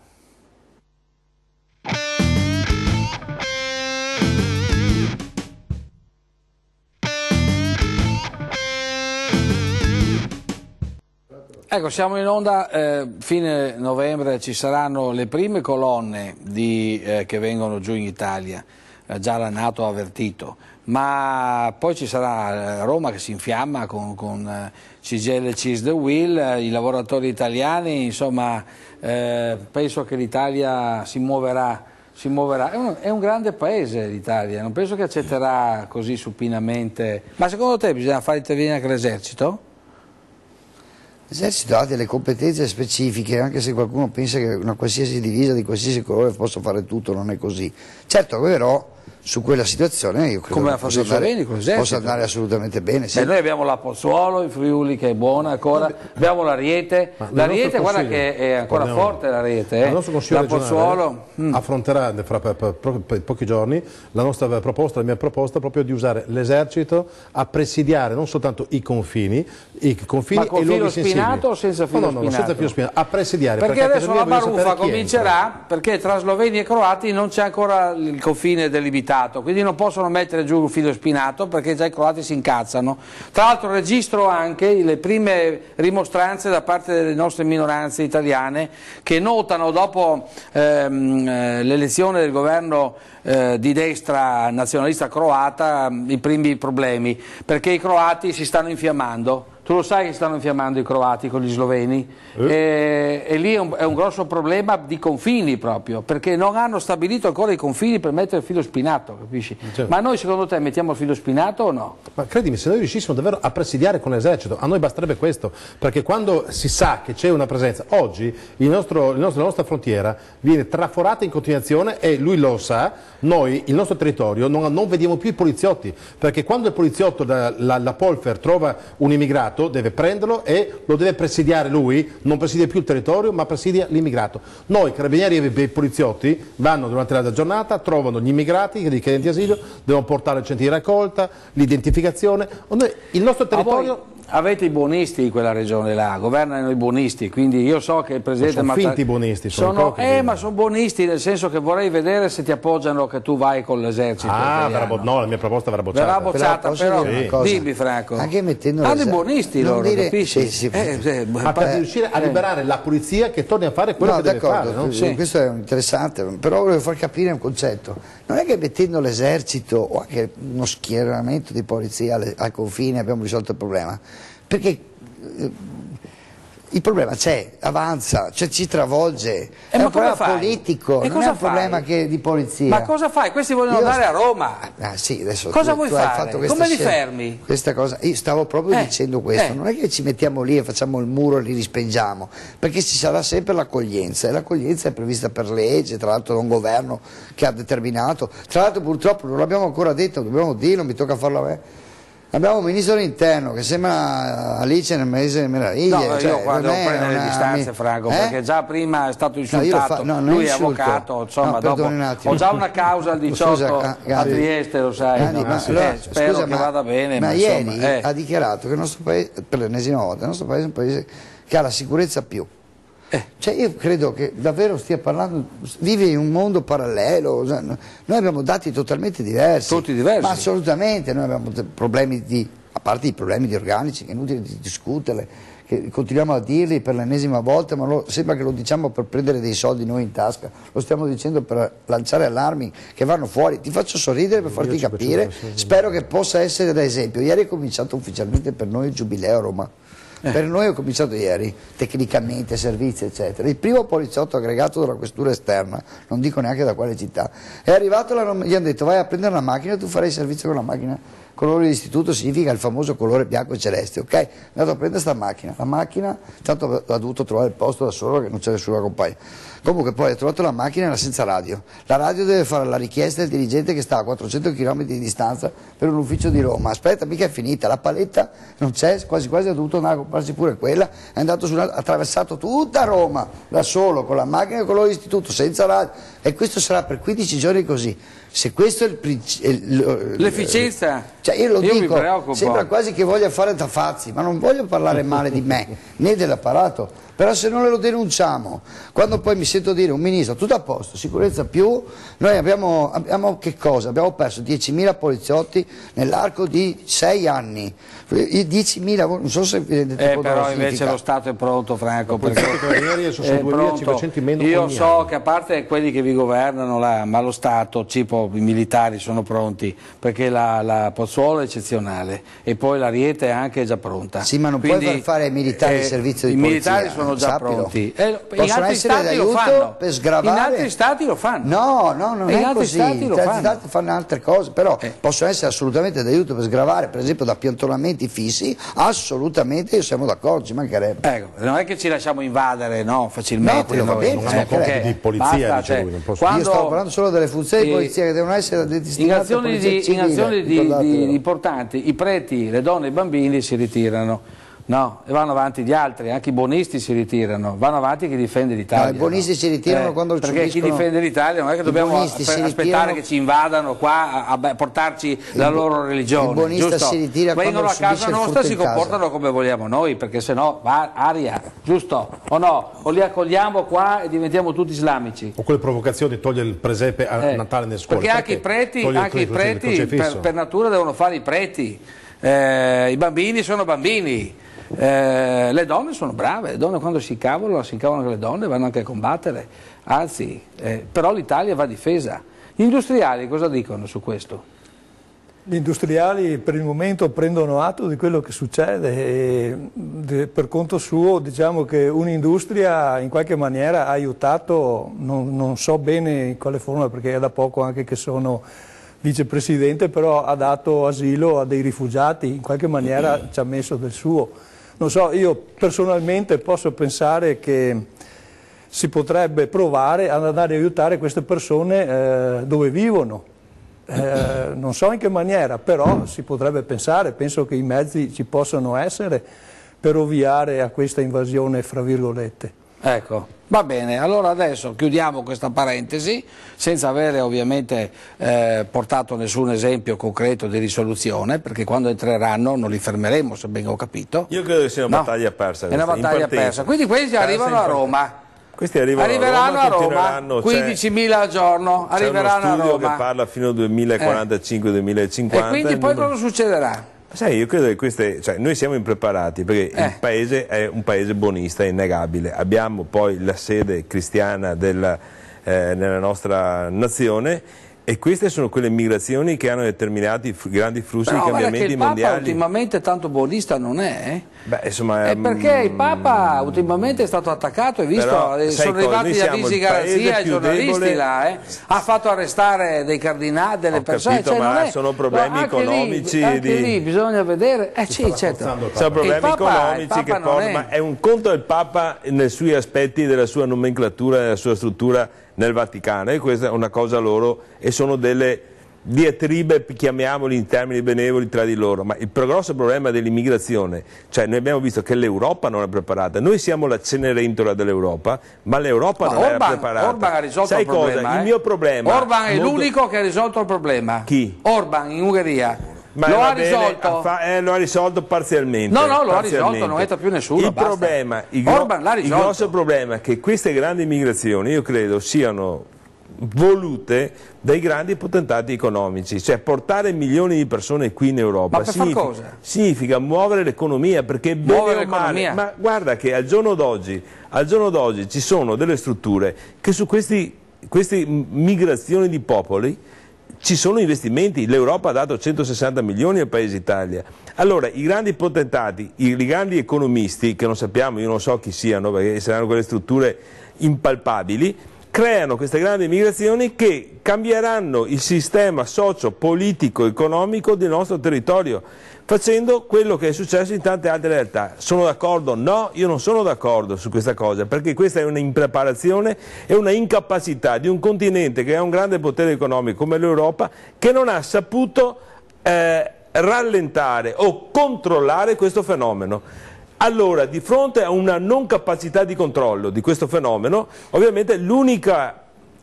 Ecco, siamo in onda, fine novembre ci saranno le prime colonne che vengono giù in Italia, già la NATO ha avvertito, ma poi ci sarà Roma che si infiamma con CGIL Cheese the Wheel, i lavoratori italiani, insomma penso che l'Italia si muoverà. È un grande paese l'Italia, non penso che accetterà così supinamente. Ma secondo te bisogna far intervenire anche l'esercito? L'esercito ha delle competenze specifiche, anche se qualcuno pensa che una qualsiasi divisa di qualsiasi colore possa fare tutto, non è così. Certo, però su quella situazione io credo che possa andare assolutamente bene. Sì. Noi abbiamo la Pozzuolo in Friuli che è buona ancora, abbiamo l'Ariete, l'Ariete guarda che è ancora forte l'Ariete. Il nostro Consiglio la Pozzuolo affronterà fra pochi giorni la mia proposta proprio di usare l'esercito a presidiare non soltanto i confini ma con e filo spinato o senza filo spinato? No, senza filo spinato, a presidiare. Perché adesso la baruffa comincerà, perché tra sloveni e croati non c'è ancora il confine delimitato, quindi non possono mettere giù il filo spinato perché già i croati si incazzano. Tra l'altro registro anche le prime rimostranze da parte delle nostre minoranze italiane che notano dopo l'elezione del governo di destra nazionalista croata i primi problemi, perché i croati si stanno infiammando. Tu lo sai che stanno infiammando i croati con gli sloveni? E lì è un grosso problema di confini proprio, perché non hanno stabilito ancora i confini per mettere il filo spinato, capisci? Certo. Ma noi secondo te mettiamo il filo spinato o no? Ma credimi, se noi riuscissimo davvero a presidiare con l'esercito, a noi basterebbe questo, perché quando si sa che c'è una presenza, oggi la nostra frontiera viene traforata in continuazione e lui lo sa, noi il nostro territorio non vediamo più i poliziotti, perché quando il poliziotto la Polfer trova un immigrato deve prenderlo e lo deve presidiare lui, non presidia più il territorio ma presidia l'immigrato. Noi carabinieri e i poliziotti vanno durante la giornata, trovano gli immigrati che richiedenti asilo, devono portare il centro di raccolta, l'identificazione. Il nostro territorio... Avete i buonisti in quella regione là, governano i buonisti, quindi io so che il presidente Mattarella... Sono finti buonisti, ma sono buonisti nel senso che vorrei vedere se ti appoggiano che tu vai con l'esercito. No, la mia proposta verrà bocciata. Verrà bocciata, però dimmi Franco. Anche mettendo hanno i buonisti loro, capisci? Ma per riuscire a liberare la polizia che torni a fare quello che deve fare. No? Questo è interessante, però volevo far capire un concetto. Non è che mettendo l'esercito o anche uno schieramento di polizia al confine abbiamo risolto il problema. Perché Il problema c'è, avanza, cioè ci travolge, è un problema politico, non è un problema di polizia. Ma cosa fai? Questi vogliono andare a Roma. Sì, adesso cosa vuoi fare? Fatto Come li fermi? Questa cosa, io stavo proprio dicendo questo, non è che ci mettiamo lì e facciamo il muro e li rispengiamo, perché ci sarà sempre l'accoglienza, e l'accoglienza è prevista per legge, tra l'altro da un governo che ha determinato, tra l'altro purtroppo non l'abbiamo ancora detto, dobbiamo dirlo, mi tocca farlo a me. Abbiamo un ministro dell'interno che sembra Alice nel Paese delle Meraviglie. No, io qua devo prendere le distanze, Franco, perché già prima è stato insultato, lui è avvocato, insomma, dopo ho già una causa al 18 a Trieste, lo sai, spero che vada bene. Ma ieri ha dichiarato che il nostro Paese, per l'ennesima volta, il nostro Paese è un Paese che ha la sicurezza più. Cioè io credo che davvero stia parlando, vive in un mondo parallelo, noi abbiamo dati totalmente diversi. Tutti diversi? Ma assolutamente, noi abbiamo problemi a parte i problemi di organici, che è inutile di discuterle, che continuiamo a dirli per l'ennesima volta, ma sembra che lo diciamo per prendere dei soldi noi in tasca, lo stiamo dicendo per lanciare allarmi che vanno fuori. Ti faccio sorridere per farti capire, spero che possa essere da esempio. Ieri è cominciato ufficialmente per noi il Giubileo a Roma. Per noi ho cominciato ieri, tecnicamente, servizi eccetera. Il primo poliziotto aggregato dalla questura esterna, non dico neanche da quale città, è arrivato, gli hanno detto vai a prendere la macchina e tu farai servizio con la macchina. Colore di istituto significa il famoso colore bianco e celeste, ok? È andato a prendere questa macchina, la macchina, tanto ha dovuto trovare il posto da solo che non c'è nessuno compagno. Comunque poi ha trovato la macchina, era senza radio. La radio deve fare la richiesta al dirigente che sta a 400 km di distanza per un ufficio di Roma. Aspetta, mica è finita, la paletta non c'è, quasi quasi ha dovuto andare a comprarsi pure quella, è andato ha attraversato tutta Roma da solo con la macchina e con l'istituto senza radio, e questo sarà per 15 giorni così. Se questo è l'efficienza, cioè io lo dico, sembra quasi che voglia fare da Fazzi, ma non voglio parlare male di me né dell'apparato, però se non lo denunciamo, quando poi mi sento dire un ministro tutto a posto, sicurezza più, noi abbiamo che cosa? Abbiamo perso 10.000 poliziotti nell'arco di 6 anni, 10.000, non so se però invece lo Stato è pronto, Franco, perché sono 2.500 in meno. Io so che a parte quelli che vi governano là, ma lo Stato, tipo i militari sono pronti, perché la Pozzuolo è eccezionale e poi l'Ariete è anche già pronta. Sì, ma non puoi far fare ai militari il servizio di polizia. I militari sono già pronti. In altri stati lo fanno. Per sgravare. In altri stati lo fanno. No, non è così. In altri stati fanno altre cose, però possono essere assolutamente d'aiuto per sgravare, per esempio da piantonamenti fissi, assolutamente siamo d'accordo, ci mancherebbe. Ecco, non è che ci lasciamo invadere, no, facilmente. No, quello va bene, non hanno compiti di polizia, io stavo parlando solo delle funzioni di polizia che devono essere destinate a polizia civile. Importanti, i preti, le donne e i bambini si ritirano. No, e vanno avanti gli altri, anche i buonisti si ritirano, vanno avanti chi difende l'Italia. No, i buonisti si ritirano quando perché chi difende l'Italia non è che dobbiamo aspettare che ci invadano qua a portarci la loro religione. Il buonista si ritira vengono a casa nostra e si comportano come vogliamo noi, perché sennò va aria, giusto? O no? O li accogliamo qua e diventiamo tutti islamici. O quelle provocazioni, toglie il presepe a Natale nelle scuole. Perché anche i preti per natura devono fare i preti, i bambini sono bambini. Le donne sono brave, le donne quando si incavolano anche le donne, vanno anche a combattere, anzi, però l'Italia va difesa. Gli industriali cosa dicono su questo? Gli industriali per il momento prendono atto di quello che succede e per conto suo diciamo che un'industria in qualche maniera ha aiutato, non so bene in quale forma perché è da poco anche che sono vicepresidente, però ha dato asilo a dei rifugiati, in qualche maniera ci ha messo del suo. Non so, io personalmente posso pensare che si potrebbe provare ad andare a aiutare queste persone dove vivono. Non so in che maniera, però si potrebbe pensare, penso che i mezzi ci possano essere per ovviare a questa invasione fra virgolette. Ecco, va bene, allora adesso chiudiamo questa parentesi senza avere ovviamente portato nessun esempio concreto di risoluzione, perché quando entreranno non li fermeremo, se ben ho capito. Io credo che sia una battaglia persa. È una battaglia persa, quindi questi arrivano a Roma. Questi arriveranno a Roma, 15.000 al giorno, arriveranno a Roma. C'è uno studio che parla fino al 2045-2050. E quindi poi cosa succederà? Sai, io credo che noi siamo impreparati perché il paese è un paese buonista, è innegabile. Abbiamo poi la sede cristiana nella nostra nazione E queste sono quelle migrazioni che hanno determinato i grandi flussi di cambiamenti cambiamenti mondiali. Il Papa mondiali. ultimamente tanto buonista non è? Beh, insomma, è perché il Papa ultimamente è stato attaccato, hai visto? Però, sono arrivati gli avvisi di garanzia ai giornalisti là, ha fatto arrestare dei cardinali, delle persone. Capito, ma sono problemi economici. Anche lì bisogna vedere. Sì, certo. Sono problemi economici che portano, ma è un conto del Papa nei suoi aspetti della sua nomenclatura, della sua struttura nel Vaticano, e questa è una cosa loro, e sono delle diatribe, chiamiamoli in termini benevoli, tra di loro. Ma il grosso problema dell'immigrazione, cioè noi abbiamo visto che l'Europa non è preparata, noi siamo la Cenerentola dell'Europa, ma l'Europa non era preparata. Orban ha risolto Sai il problema. Cosa? Il mio problema. Orban è l'unico che ha risolto il problema. Chi? Orban in Ungheria. Ma lo ha risolto? Lo ha risolto parzialmente. No, lo ha risolto, non entra più nessuno. Orban l'ha risolto. Il grosso problema è che queste grandi migrazioni, io credo, siano volute dai grandi potentati economici, cioè portare milioni di persone qui in Europa significa muovere l'economia, perché bene o male, ma guarda che al giorno d'oggi ci sono delle strutture che su queste migrazioni di popoli ci sono investimenti. L'Europa ha dato 160 milioni al Paese Italia. Allora i grandi potentati, i grandi economisti, che non sappiamo, io non so chi siano perché saranno quelle strutture impalpabili, creano queste grandi migrazioni che cambieranno il sistema socio-politico-economico del nostro territorio, facendo quello che è successo in tante altre realtà. Sono d'accordo? No, io non sono d'accordo su questa cosa, perché questa è una impreparazione e una incapacità di un continente che ha un grande potere economico come l'Europa, che non ha saputo rallentare o controllare questo fenomeno. Allora, di fronte a una non capacità di controllo di questo fenomeno, ovviamente l'unico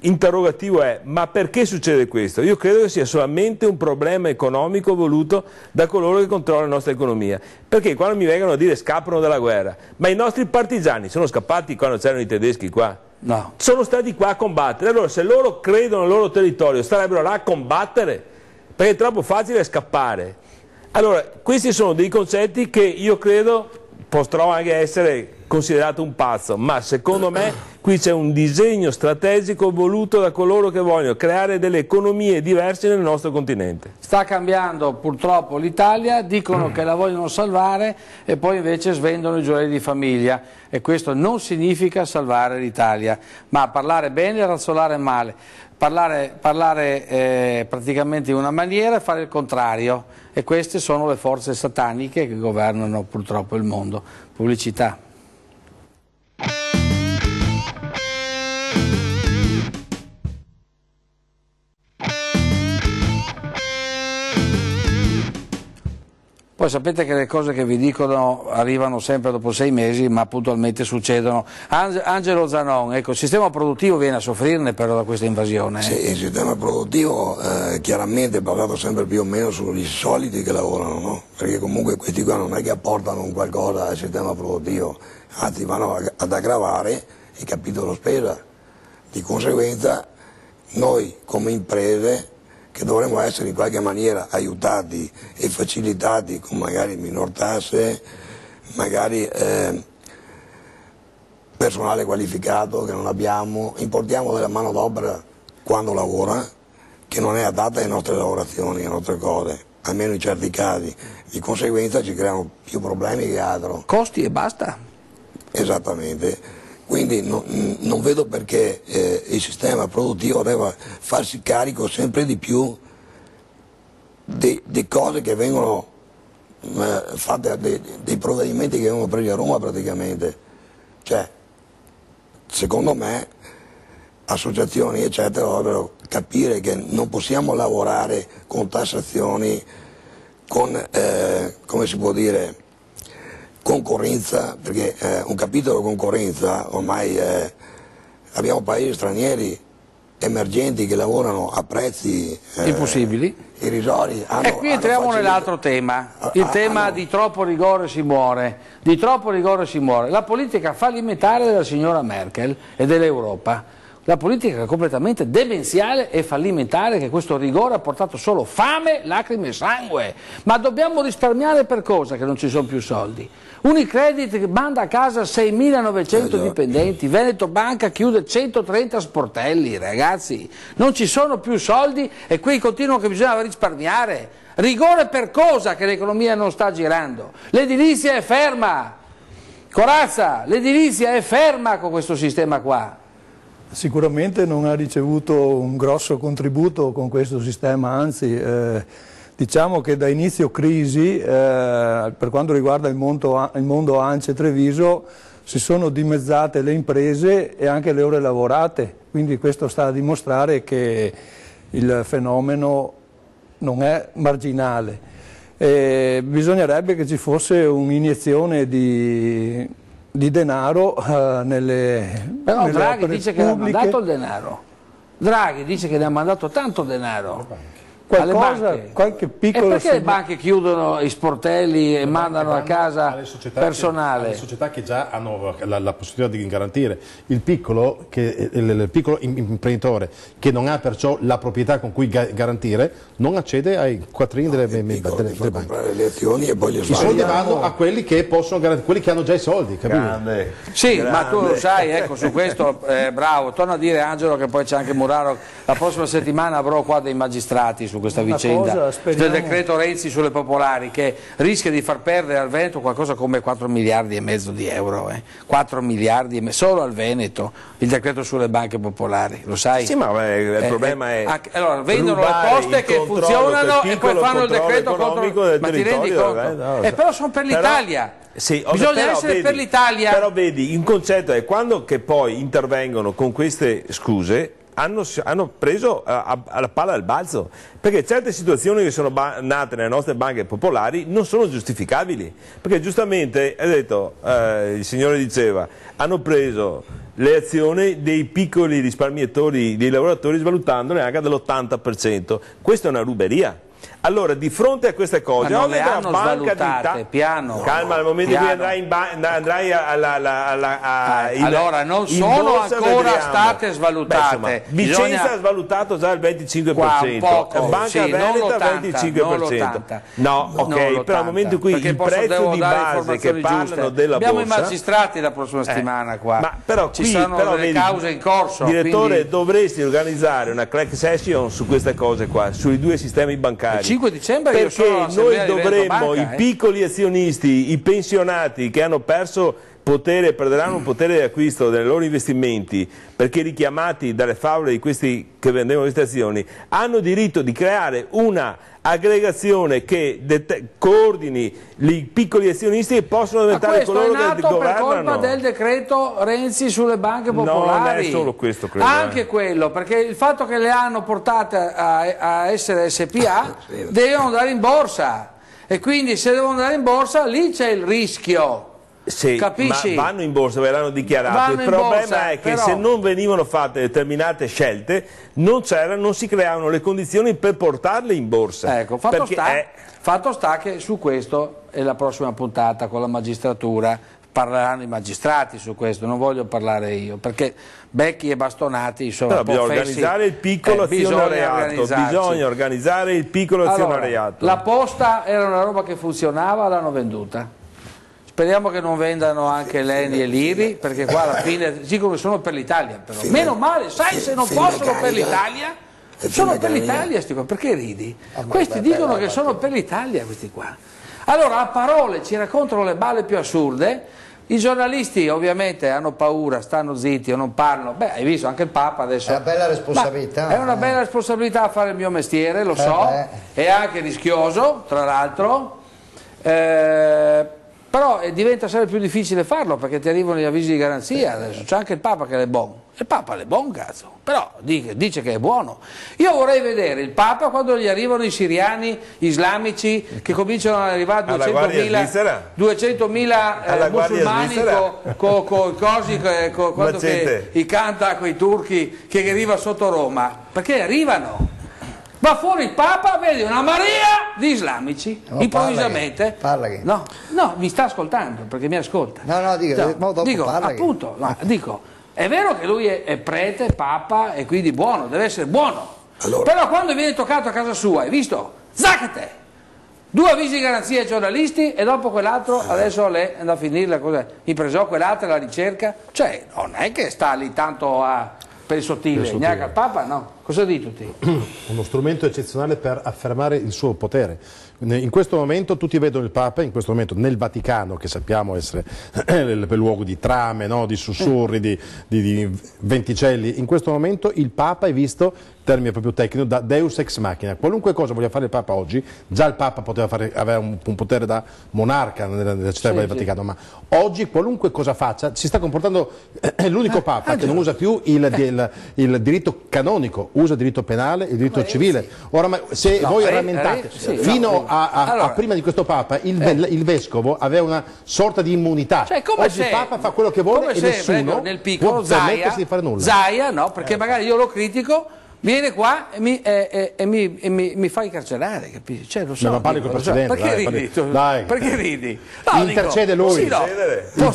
interrogativo è: ma perché succede questo? Io credo che sia solamente un problema economico voluto da coloro che controllano la nostra economia. Perché quando mi vengono a dire scappano dalla guerra, ma i nostri partigiani sono scappati quando c'erano i tedeschi qua? No. Sono stati qua a combattere. Allora, se loro credono al loro territorio, starebbero là a combattere? Perché è troppo facile scappare. Allora, questi sono dei concetti che io credo potrò anche essere considerato un pazzo, ma secondo me qui c'è un disegno strategico voluto da coloro che vogliono creare delle economie diverse nel nostro continente. Sta cambiando purtroppo l'Italia, dicono che la vogliono salvare e poi invece svendono i gioielli di famiglia, e questo non significa salvare l'Italia, ma parlare bene e razzolare male, parlare praticamente in una maniera e fare il contrario, e queste sono le forze sataniche che governano purtroppo il mondo. Pubblicità. Poi sapete che le cose che vi dicono arrivano sempre dopo 6 mesi, ma puntualmente succedono. Angelo Zanon, ecco, il sistema produttivo viene a soffrirne però da questa invasione. Sì, il sistema produttivo chiaramente è basato sempre più o meno sugli soliti che lavorano, no? Perché comunque questi qua non è che apportano un qualcosa al sistema produttivo, anzi vanno ad aggravare il capitolo spesa. Di conseguenza noi come imprese, che dovremmo essere in qualche maniera aiutati e facilitati con magari minor tasse, magari personale qualificato che non abbiamo, importiamo della manodopera quando lavora che non è adatta alle nostre lavorazioni, alle nostre cose, almeno in certi casi. Di conseguenza ci creano più problemi che altro. Costi e basta. Esattamente. Quindi non vedo perché il sistema produttivo debba farsi carico sempre di più di cose che vengono fatte, dei provvedimenti che vengono presi a Roma praticamente. Cioè, secondo me, associazioni eccetera dovrebbero capire che non possiamo lavorare con tassazioni, con, come si può dire, concorrenza, perché un capitolo concorrenza ormai abbiamo paesi stranieri emergenti che lavorano a prezzi impossibili, irrisori. E qui entriamo nell'altro tema, il tema di troppo rigore si muore, di troppo rigore si muore. La politica fallimentare della signora Merkel e dell'Europa. La politica è completamente demenziale e fallimentare, che questo rigore ha portato solo fame, lacrime e sangue. Ma dobbiamo risparmiare per cosa che non ci sono più soldi? Unicredit che manda a casa 6.900 dipendenti, Veneto Banca chiude 130 sportelli, ragazzi. Non ci sono più soldi e qui continuano che bisogna risparmiare. Rigore per cosa che l'economia non sta girando? L'edilizia è ferma. Corazza, l'edilizia è ferma con questo sistema qua. Sicuramente non ha ricevuto un grosso contributo con questo sistema, anzi diciamo che da inizio crisi per quanto riguarda il mondo ANCE Treviso si sono dimezzate le imprese e anche le ore lavorate, quindi questo sta a dimostrare che il fenomeno non è marginale. Bisognerebbe che ci fosse un'iniezione di denaro Però Draghi dice che ne ha mandato il denaro. Draghi dice che ne ha mandato tanto denaro. Qualche piccolo... E perché le banche chiudono i sportelli e mandano a casa personale? Le società che già hanno la possibilità di garantire il piccolo imprenditore che non ha perciò la proprietà con cui garantire, non accede ai quattrini delle banche. Comprare le azioni e poi le I soldi vanno a quelli che possono garantire, quelli che hanno già i soldi, capito? Sì, ma tu lo sai, ecco, su questo bravo, torna a dire Angelo che poi c'è anche Muraro, la prossima settimana avrò qua dei magistrati su questa vicenda del decreto Renzi sulle popolari, che rischia di far perdere al Veneto qualcosa come 4 miliardi e mezzo di euro, 4 miliardi solo al Veneto, il decreto sulle banche popolari, lo sai? Sì, ma il problema è allora vendono le poste che funzionano e poi fanno il decreto contro, ma ti rendi conto? Però sono per l'Italia. Sì, bisogna essere per l'Italia. Però vedi, il concetto è quando che poi intervengono con queste scuse hanno preso alla palla al balzo, perché certe situazioni che sono nate nelle nostre banche popolari non sono giustificabili, perché giustamente ha detto, il signore diceva, hanno preso le azioni dei piccoli risparmiatori, dei lavoratori, svalutandole anche dell'80%. Questa è una ruberia. Allora, di fronte a queste cose, ma non le hanno svalutate, piano. Calma, al momento in cui andrai allora, non sono ancora state svalutate. Vicenza ha svalutato già il 25%, Banca Veneta il 25%. No, ok, però al momento in cui il prezzo di base che parlano della borsa... Abbiamo i magistrati la prossima settimana qua, ma però ci saranno delle cause in corso. Direttore, dovresti organizzare una crack session su queste cose qua, sui due sistemi bancari. 5 dicembre perché noi dovremmo, i piccoli azionisti, i pensionati che hanno perso potere, perderanno potere di acquisto dei loro investimenti perché richiamati dalle favole di questi che vendevano queste azioni, hanno diritto di creare una aggregazione che coordini i piccoli azionisti e possono diventare coloro che governano. Per colpa del decreto Renzi sulle banche popolari. No, non è solo questo, credo. Anche quello, perché il fatto che le hanno portate a essere SPA devono andare in borsa, e quindi se devono andare in borsa lì c'è il rischio. Sì, capisci? Ma vanno in borsa, verranno dichiarate. Il problema è che se non venivano fatte determinate scelte, non si creavano le condizioni per portarle in borsa. Ecco, fatto sta che su questo è la prossima puntata con la magistratura, parleranno i magistrati su questo, non voglio parlare io, perché becchi e bastonati sono bisogna organizzare il piccolo azionariato, bisogna organizzare il piccolo azionariato. La posta era una roba che funzionava, l'hanno venduta. Speriamo che non vendano anche l'Eni e l'Iri, perché qua alla fine dicono che sono per l'Italia, però. Meno male, sai, se non fossero per l'Italia, sono per l'Italia sti qua, perché ridi? Questi dicono che sono per l'Italia, questi qua. Allora, a parole ci raccontano le balle più assurde, i giornalisti ovviamente hanno paura, stanno zitti o non parlano. Beh, hai visto, anche il Papa adesso... È una bella responsabilità. È una bella responsabilità fare il mio mestiere, lo so, è anche rischioso, tra l'altro, però diventa sempre più difficile farlo perché ti arrivano gli avvisi di garanzia. Adesso c'è anche il Papa che è buono. Il Papa è buono, cazzo, però dice che è buono. Io vorrei vedere il Papa quando gli arrivano i siriani islamici che cominciano ad arrivare 200.000 musulmani con cosi, quando che canta quei turchi che arriva sotto Roma, perché arrivano. Va fuori il Papa, vedi una marea di islamici, improvvisamente. Parla che... No, mi sta ascoltando, perché mi ascolta. No, dico, appunto, dico, È vero che lui è prete, papa e quindi buono, deve essere buono. Però quando viene toccato a casa sua, hai visto? Zaccate! 2 avvisi di garanzia ai giornalisti e dopo quell'altro adesso lei andrà a finirla, impresò quell'altra la ricerca. Cioè non è che sta lì tanto per il sottile, neanche al Papa, no. Cosa dite tutti? Uno strumento eccezionale per affermare il suo potere. In questo momento tutti vedono il Papa, in questo momento nel Vaticano, che sappiamo essere il luogo di trame, no? Di sussurri, di venticelli, in questo momento il Papa è visto, termine proprio tecnico, da Deus ex machina. Qualunque cosa voglia fare il Papa oggi, già il Papa poteva avere un potere da monarca nella città del Vaticano, ma oggi qualunque cosa faccia si sta comportando, è l'unico Papa che non usa più il diritto canonico, usa il diritto penale, il diritto civile. Ora, se voi rammentate, fino a prima di questo Papa il vescovo aveva una sorta di immunità. Cioè, oggi il Papa fa quello che vuole e nessuno nel piccolo può permettersi di fare nulla. Zaia, no, perché magari io lo critico, viene qua e mi fa incarcerare, capisci? Cioè, lo so, ma parli col precedente, perché ridi? Dai. Perché ridi? No, intercede lui. Sì, no. No,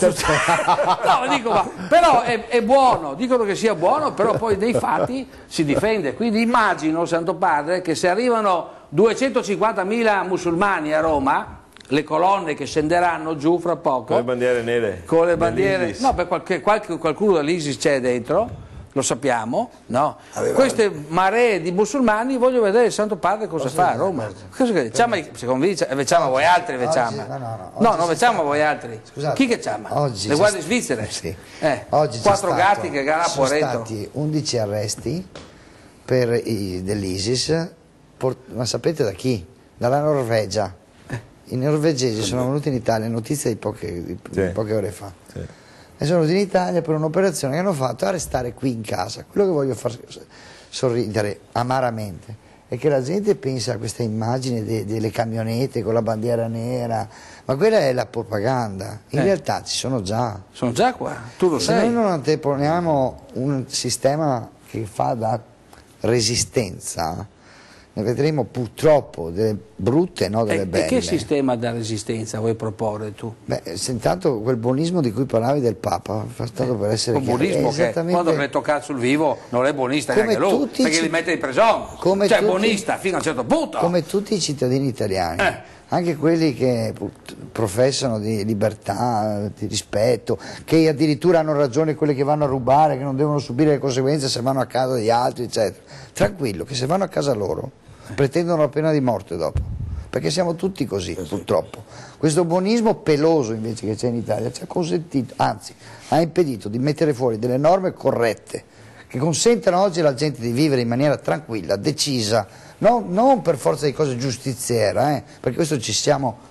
dico, però è buono, dicono che sia buono, però poi nei fatti si difende. Quindi immagino, Santo Padre, che se arrivano 250.000 musulmani a Roma, le colonne che scenderanno giù fra poco, con le bandiere nere, con le bandiere, no, qualcuno dell'ISIS c'è dentro, lo sappiamo, no? Queste maree di musulmani, voglio vedere il Santo Padre cosa fa a Roma. Si convince, facciamo voi altri, non facciamo voi altri. Scusate, chi che chiama? Le guardie svizzere? Sì. Oggi 4 gatti che gara a sono stati 11 arresti dell'ISIS, ma sapete da chi? Dalla Norvegia. I norvegesi sono venuti in Italia, notizia di poche ore fa. Sì. E sono venuti in Italia per un'operazione che hanno fatto a restare qui in casa. Quello che voglio far sorridere amaramente è che la gente pensa a questa immagine delle camionette con la bandiera nera, ma quella è la propaganda. In realtà ci sono già. Sono già qua, tu lo sai. Se noi non anteponiamo un sistema che fa da resistenza, ne vedremo purtroppo delle brutte, no delle belle. E che sistema da resistenza vuoi proporre tu? Beh, intanto quel buonismo di cui parlavi del Papa, fa stato per essere un buonismo che quando viene toccato sul vivo non è buonista neanche lui, perché li mette in prigione, cioè buonista fino a un certo punto. Come tutti i cittadini italiani, anche quelli che professano di libertà, di rispetto, che addirittura hanno ragione quelli che vanno a rubare, che non devono subire le conseguenze se vanno a casa di altri, eccetera. Tranquillo, che se vanno a casa loro pretendono la pena di morte dopo, perché siamo tutti così, purtroppo. Questo buonismo peloso invece che c'è in Italia ci ha consentito, anzi ha impedito di mettere fuori delle norme corrette che consentano oggi alla gente di vivere in maniera tranquilla, decisa, non per forza di cose giustiziera, perché questo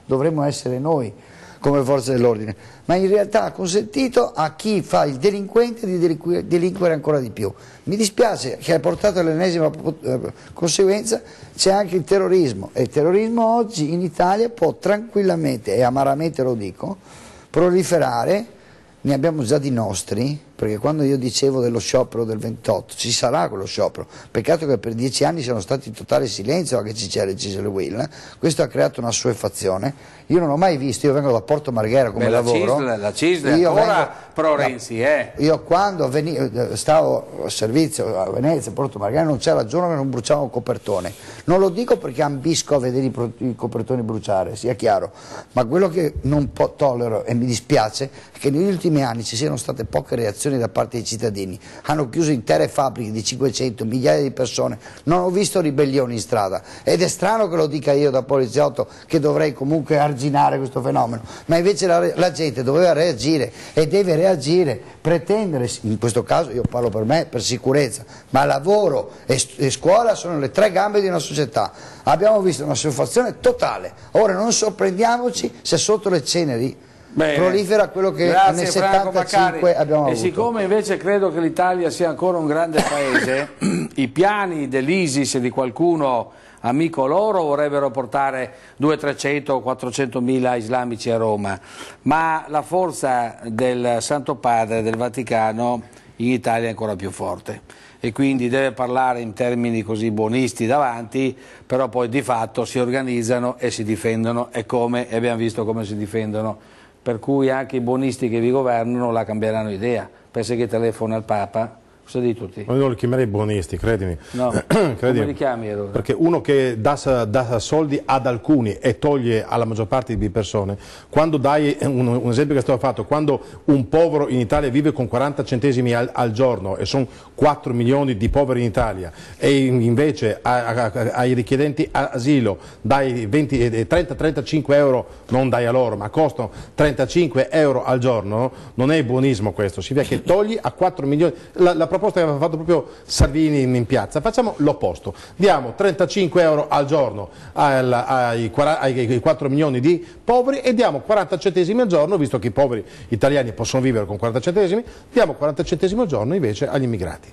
dovremmo essere noi come forze dell'ordine, ma in realtà ha consentito a chi fa il delinquente di delinquere ancora di più. Mi dispiace che ha portato all'ennesima conseguenza, c'è anche il terrorismo, e il terrorismo oggi in Italia può tranquillamente, e amaramente lo dico, proliferare. Ne abbiamo già di nostri, perché quando io dicevo dello sciopero del 28, ci sarà quello sciopero, peccato che per 10 anni siano stati in totale silenzio anche CCR e CISL Will, questo ha creato una assuefazione. Io non ho mai visto, io vengo da Porto Marghera come lavoro. La CISL ancora pro Renzi, Io quando stavo a servizio a Venezia, Porto Marghera, non c'era giorno che non bruciavo un copertone. Non lo dico perché ambisco a vedere i copertoni bruciare, sia chiaro, ma quello che non tollero e mi dispiace è che negli ultimi anni ci siano state poche reazioni da parte dei cittadini. Hanno chiuso intere fabbriche di 500, migliaia di persone, non ho visto ribellioni in strada, ed è strano che lo dica io da poliziotto, che dovrei comunque arginare questo fenomeno, ma invece la gente doveva reagire e deve reagire, pretendere, in questo caso io parlo per me, per sicurezza, ma lavoro e scuola sono le 3 gambe di una società. Abbiamo visto una sofferenza totale, ora non sorprendiamoci se sotto le ceneri prolifera quello che nel 75 abbiamo avuto. E siccome invece credo che l'Italia sia ancora un grande paese, i piani dell'ISIS e di qualcuno amico loro vorrebbero portare 200, 300 o 400 mila islamici a Roma, ma la forza del Santo Padre, del Vaticano, in Italia è ancora più forte, e quindi deve parlare in termini così buonisti davanti, però poi di fatto si organizzano e si difendono, e abbiamo visto come si difendono, per cui anche i buonisti che vi governano la cambieranno idea, pensa che telefona al Papa. Cosa di tutti? Ma io li chiamerei buonisti, credimi. No, credimi. come li chiami allora? Perché uno che dà soldi ad alcuni e toglie alla maggior parte di persone, quando dai, un esempio che è stato fatto, quando un povero in Italia vive con 40 centesimi al giorno, e sono 4 milioni di poveri in Italia, e invece ai richiedenti asilo dai 30-35 euro, non dai a loro, ma costano 35 euro al giorno, non è buonismo questo, significa che togli a 4 milioni. La proposta che aveva fatto proprio Salvini in piazza, facciamo l'opposto, diamo 35 euro al giorno ai 4 milioni di poveri e diamo 40 centesimi al giorno, visto che i poveri italiani possono vivere con 40 centesimi, diamo 40 centesimi al giorno invece agli immigrati.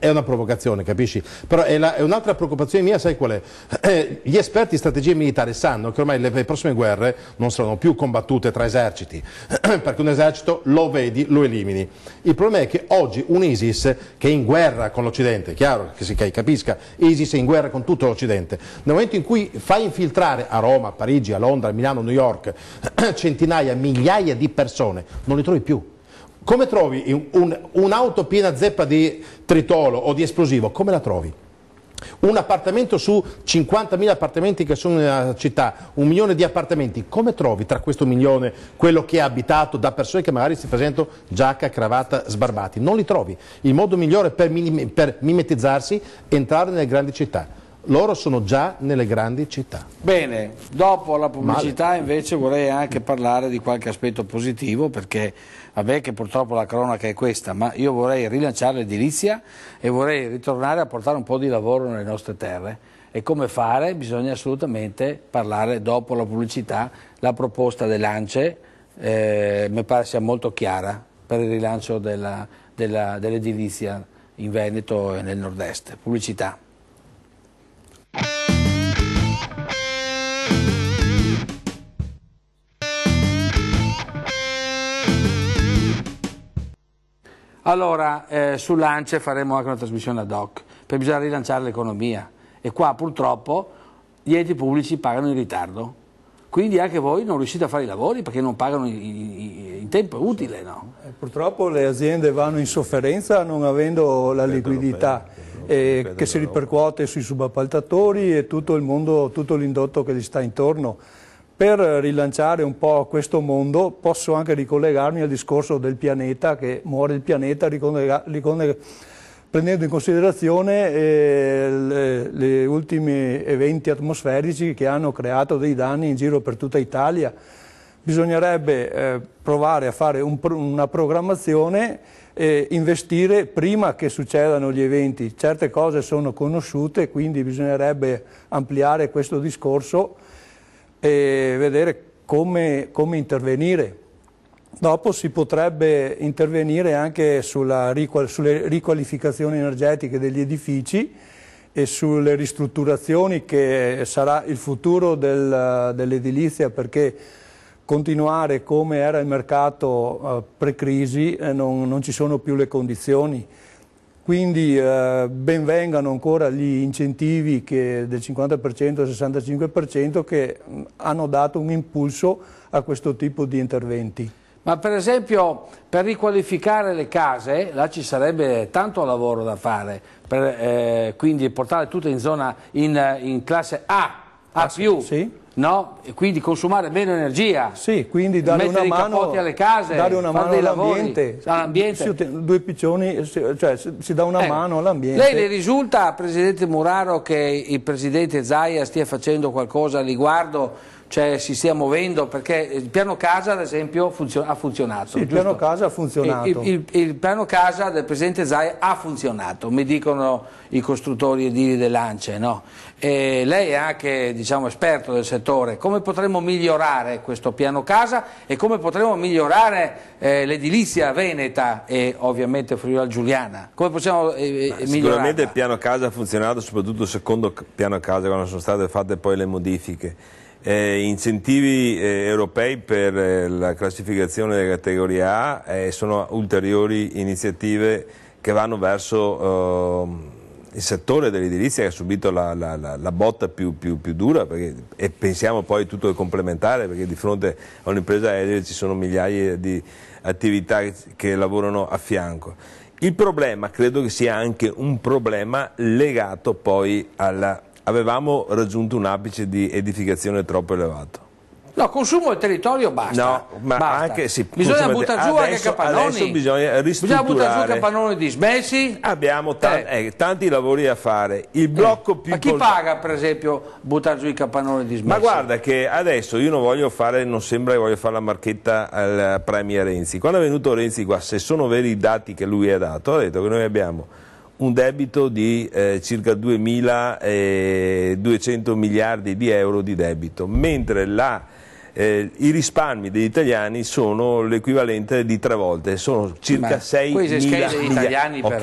È una provocazione, capisci? Però è un'altra preoccupazione mia, sai qual è? Gli esperti di strategia militare sanno che ormai le prossime guerre non saranno più combattute tra eserciti, perché un esercito lo vedi, lo elimini. Il problema è che oggi un ISIS che è in guerra con l'Occidente, è chiaro che si capisca, ISIS è in guerra con tutto l'Occidente, nel momento in cui fai infiltrare a Roma, a Parigi, a Londra, a Milano, a New York centinaia, migliaia di persone, non li trovi più. Come trovi un'auto piena zeppa di tritolo o di esplosivo? Come la trovi? Un appartamento su 50.000 appartamenti che sono nella città, 1 milione di appartamenti, come trovi tra questo 1 milione quello che è abitato da persone che magari si presentano giacca, cravatta, sbarbati? Non li trovi. Il modo migliore per mimetizzarsi è entrare nelle grandi città. Loro sono già nelle grandi città. Bene, dopo la pubblicità invece vorrei anche parlare di qualche aspetto positivo, perché vabbè che purtroppo la cronaca è questa, ma io vorrei rilanciare l'edilizia e vorrei ritornare a portare un po' di lavoro nelle nostre terre. E come fare? Bisogna assolutamente parlare dopo la pubblicità. La proposta dell'ANCE mi pare sia molto chiara per il rilancio dell'edilizia in Veneto e nel nord-est. Pubblicità. Allora, sull'ANCE faremo anche una trasmissione ad hoc, perché bisogna rilanciare l'economia e qua purtroppo gli enti pubblici pagano in ritardo, quindi anche voi non riuscite a fare i lavori perché non pagano in tempo utile, no? Purtroppo le aziende vanno in sofferenza non avendo la liquidità che si ripercuote sui subappaltatori e tutto il mondo, tutto l'indotto che gli sta intorno. Per rilanciare un po' questo mondo posso anche ricollegarmi al discorso del pianeta, che muore il pianeta, prendendo in considerazione gli ultimi eventi atmosferici che hanno creato dei danni in giro per tutta Italia. Bisognerebbe provare a fare una programmazione e investire prima che succedano gli eventi. Certe cose sono conosciute, quindi bisognerebbe ampliare questo discorso e vedere come intervenire. Dopo si potrebbe intervenire anche sulle riqualificazioni energetiche degli edifici e sulle ristrutturazioni, che sarà il futuro dell'edilizia, perché continuare come era il mercato pre-crisi non ci sono più le condizioni. Quindi ben vengano ancora gli incentivi del 50% e 65% che hanno dato un impulso a questo tipo di interventi. Ma per esempio per riqualificare le case, là ci sarebbe tanto lavoro da fare, quindi portare tutte in zona in classe A+, sì. No? E quindi consumare meno energia, sì, quindi dare una mano, capotti alle case, dare una mano all'ambiente, due piccioni, cioè si dà una mano all'ambiente. Lei le risulta, Presidente Muraro, che il Presidente Zaia stia facendo qualcosa a riguardo? Cioè si stia muovendo, perché il piano casa ad esempio ha funzionato. Sì, il piano casa ha funzionato. Il piano casa del Presidente Zaia ha funzionato, mi dicono i costruttori edili dell'ANCE, no? E lei è anche, diciamo, esperto del settore. Come potremmo migliorare questo piano casa e come potremmo migliorare l'edilizia veneta e ovviamente friuli-giuliana? Come possiamo migliorare? Sicuramente il piano casa ha funzionato, soprattutto il secondo piano casa, quando sono state fatte poi le modifiche. Incentivi europei per la classificazione della categoria A sono ulteriori iniziative che vanno verso il settore dell'edilizia che ha subito la botta più dura, e pensiamo poi tutto è complementare, perché di fronte a un'impresa edile ci sono migliaia di attività che lavorano a fianco. Il problema credo che sia anche un problema legato poi avevamo raggiunto un apice di edificazione troppo elevato. No, consumo del territorio basta. No, ma basta. anche sì, bisogna buttare giù anche capannoni. Adesso bisogna ristrutturare. Bisogna buttare giù capannoni dismessi. Abbiamo tanti lavori da fare. Il blocco più ma chi paga, per esempio, buttare giù i capannoni dismessi? Ma guarda che adesso io non sembra che voglio fare la marchetta al Premier Renzi. Quando è venuto Renzi qua, se sono veri i dati che lui ha dato, ha detto che noi abbiamo un debito di circa 2.200 miliardi di euro di debito, mentre i risparmi degli italiani sono l'equivalente di 3 volte, sono circa 6.000 miliardi. Degli italiani però,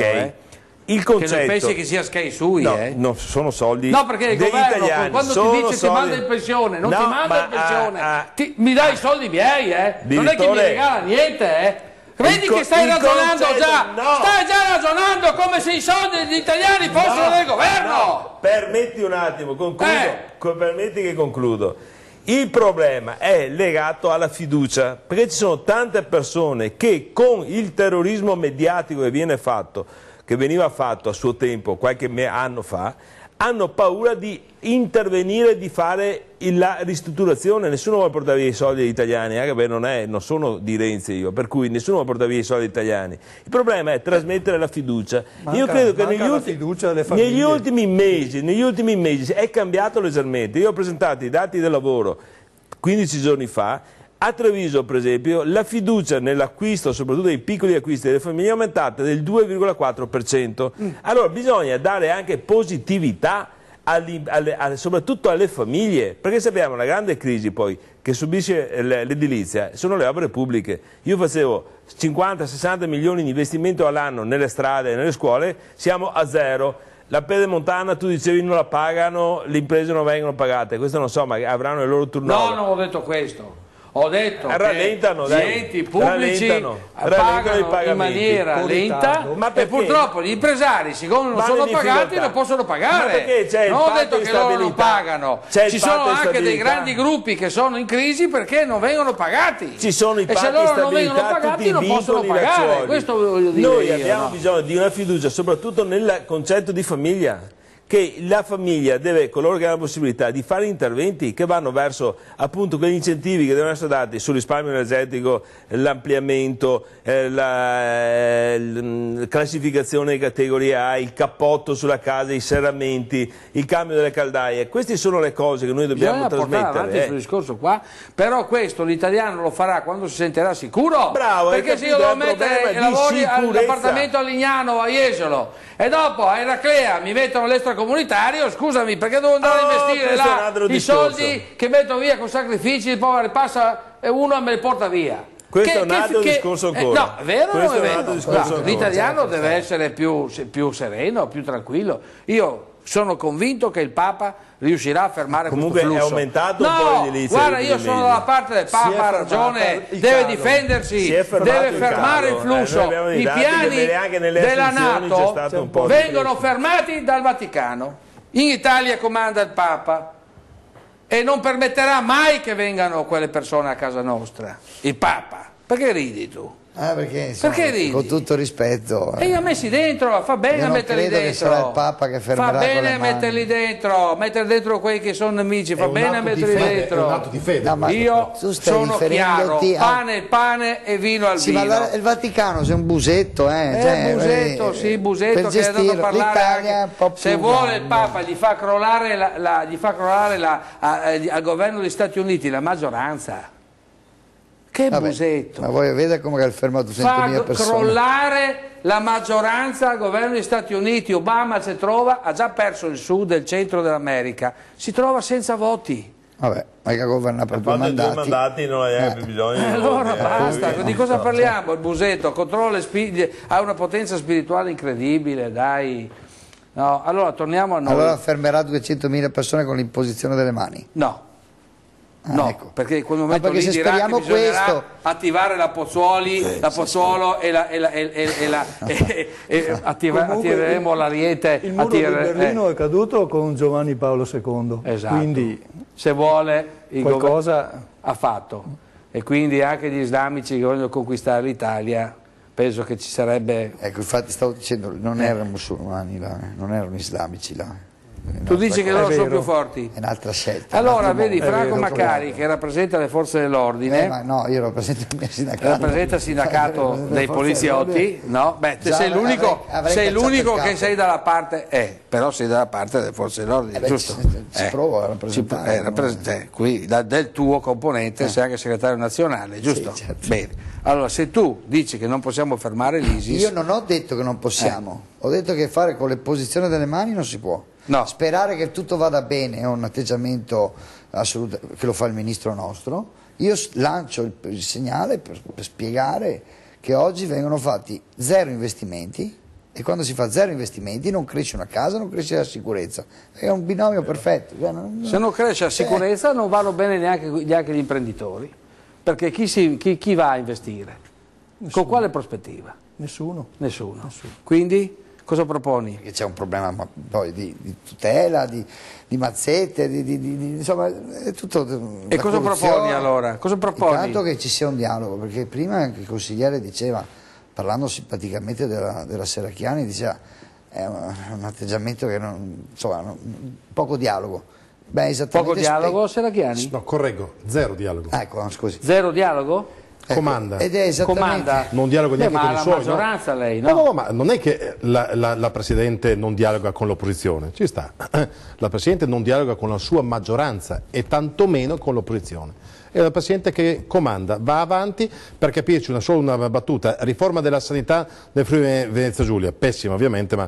Il concetto, che non pensi che sia Sky sui, no, non sono soldi. No, perché il degli governo italiani, quando ti dice ti manda in pensione, non ti manda in pensione, mi dai i soldi miei, non è che mi regala niente, Vedi che stai ragionando già, stai già ragionando come se i soldi degli italiani fossero del governo. No, permetti un attimo, permetti che concludo. Il problema è legato alla fiducia, perché ci sono tante persone che con il terrorismo mediatico che veniva fatto a suo tempo, qualche anno fa, hanno paura di intervenire, di fare la ristrutturazione. Nessuno vuole portare via i soldi agli italiani, non sono di Renzi io, per cui nessuno vuole portare via i soldi agli italiani. Il problema è trasmettere la fiducia. Io credo che negli ultimi mesi è cambiato leggermente. Io ho presentato i dati del lavoro 15 giorni fa. A Treviso, per esempio, la fiducia nell'acquisto, soprattutto dei piccoli acquisti delle famiglie, è aumentata del 2,4%. Allora bisogna dare anche positività soprattutto alle famiglie, perché sappiamo la grande crisi poi che subisce l'edilizia sono le opere pubbliche. Io facevo 50-60 milioni di investimento all'anno nelle strade e nelle scuole, siamo a zero. La pedemontana, tu dicevi, non la pagano, le imprese non vengono pagate, questo non so, ma avranno le loro turnover. No, non ho detto questo. Ho detto che gli enti pubblici pagano in maniera lenta, e purtroppo gli impresari, siccome non sono pagati, non possono pagare. Non ho detto che loro non pagano. Ci sono anche dei grandi gruppi che sono in crisi perché non vengono pagati. Ci sono i e se loro non vengono pagati non possono pagare. Questo voglio dire. Noi abbiamo bisogno di una fiducia, soprattutto nel concetto di famiglia. Che la famiglia deve, coloro che hanno la possibilità di fare interventi che vanno verso appunto quegli incentivi che devono essere dati sul risparmio energetico, l'ampliamento, la classificazione di categoria A, il cappotto sulla casa, i serramenti, il cambio delle caldaie. Queste sono le cose che noi dobbiamo trasmettere. Avanti sul discorso qua, però questo l'italiano lo farà quando si sentirà sicuro. Bravo, perché se io devo mettere lavori all'appartamento a Lignano o a Jesolo e dopo a Eraclea mi mettono l'extracomunitario, scusami, perché devo andare a investire là i soldi che metto via con sacrifici, poi ripassa uno e me li porta via. Questo è un altro discorso ancora. No, è vero o non è vero? L'italiano deve essere più sereno, più tranquillo. Io sono convinto che il Papa riuscirà a fermare questo flusso. Comunque è aumentato un po' l'edilizia. Guarda, io sono dalla parte del Papa, ha ragione, deve difendersi, deve fermare il flusso. I piani della NATO vengono fermati dal Vaticano. In Italia comanda il Papa e non permetterà mai che vengano quelle persone a casa nostra. Il Papa. Perché ridi tu? Perché, insomma, con tutto rispetto. E io ho messi dentro, fa bene a metterli dentro. Che sarà il Papa che fermerà fa bene a metterli dentro, mettere dentro quelli che sono nemici, fa bene a metterli dentro. È un atto di fede. No, io sono chiaro, pane e vino al vino. Ma il Vaticano c'è un busetto, busetto che è andato a parlare se vuole il Papa gli fa crollare al governo degli Stati Uniti la maggioranza. Che busetto! Ma vuoi vedere come ha fermato 100.000 persone? Fa crollare la maggioranza al governo degli Stati Uniti. Obama si trova, ha già perso il sud e il centro dell'America, si trova senza voti. Vabbè, ma che governa per 2 mandati. 2 mandati non hai più bisogno. Allora basta, di cosa parliamo? Il busetto controlla le spiglie, ha una potenza spirituale incredibile, dai. No, allora torniamo a noi. Allora fermerà 200.000 persone con l'imposizione delle mani? No. No, ecco. perché in quel momento perché lì se dirà che speriamo bisognerà questo... attivare la Pozzuolo attireremo l'Ariete. Il muro di Berlino è caduto con Giovanni Paolo II, esatto. Quindi se vuole il qualcosa ha fatto, e quindi anche gli islamici che vogliono conquistare l'Italia, penso che ci sarebbe... Ecco, infatti stavo dicendo, non erano musulmani là, non erano islamici là. Tu dici che loro sono più forti? È un'altra scelta. Allora, vedi, Franco Maccari, che rappresenta le forze dell'ordine, ma no, io rappresento il mio sindacato. Rappresenta il sindacato dei poliziotti, no? Beh, sei l'unico che sei dalla parte, però sei dalla parte delle forze dell'ordine, giusto? Si prova a rappresentare. Qui, del tuo componente, sei anche segretario nazionale, giusto? Sì, certo. Bene. Allora, se tu dici che non possiamo fermare l'ISIS... Io non ho detto che non possiamo, ho detto che fare con le posizioni delle mani non si può. No. Sperare che tutto vada bene è un atteggiamento assoluto, che lo fa il ministro nostro. Io lancio il segnale per spiegare che oggi vengono fatti 0 investimenti, e quando si fa 0 investimenti non cresce una casa, non cresce la sicurezza. È un binomio perfetto. Se non cresce la sicurezza non vanno bene neanche gli imprenditori, perché chi va a investire? Nessuno. Con quale prospettiva? Nessuno. Quindi cosa proponi? Perché c'è un problema poi di tutela, di mazzette, insomma è tutto. E cosa proponi allora? Cosa proponi? Intanto che ci sia un dialogo, perché prima anche il consigliere diceva, parlando simpaticamente della Serracchiani, diceva è un atteggiamento che poco dialogo. Beh, esattamente. Poco dialogo, Serracchiani? No, correggo, 0 dialogo. Ecco, scusi. 0 dialogo? Comanda. Ed è esattamente... Non dialoga neanche con i suoi. Ma la maggioranza lei, no? No, ma non è che la Presidente non dialoga con l'opposizione, ci sta. La Presidente non dialoga con la sua maggioranza e tantomeno con l'opposizione. È la Presidente che comanda, va avanti. Per capirci, solo una battuta: riforma della sanità del Friuli Venezia Giulia, pessima ovviamente, ma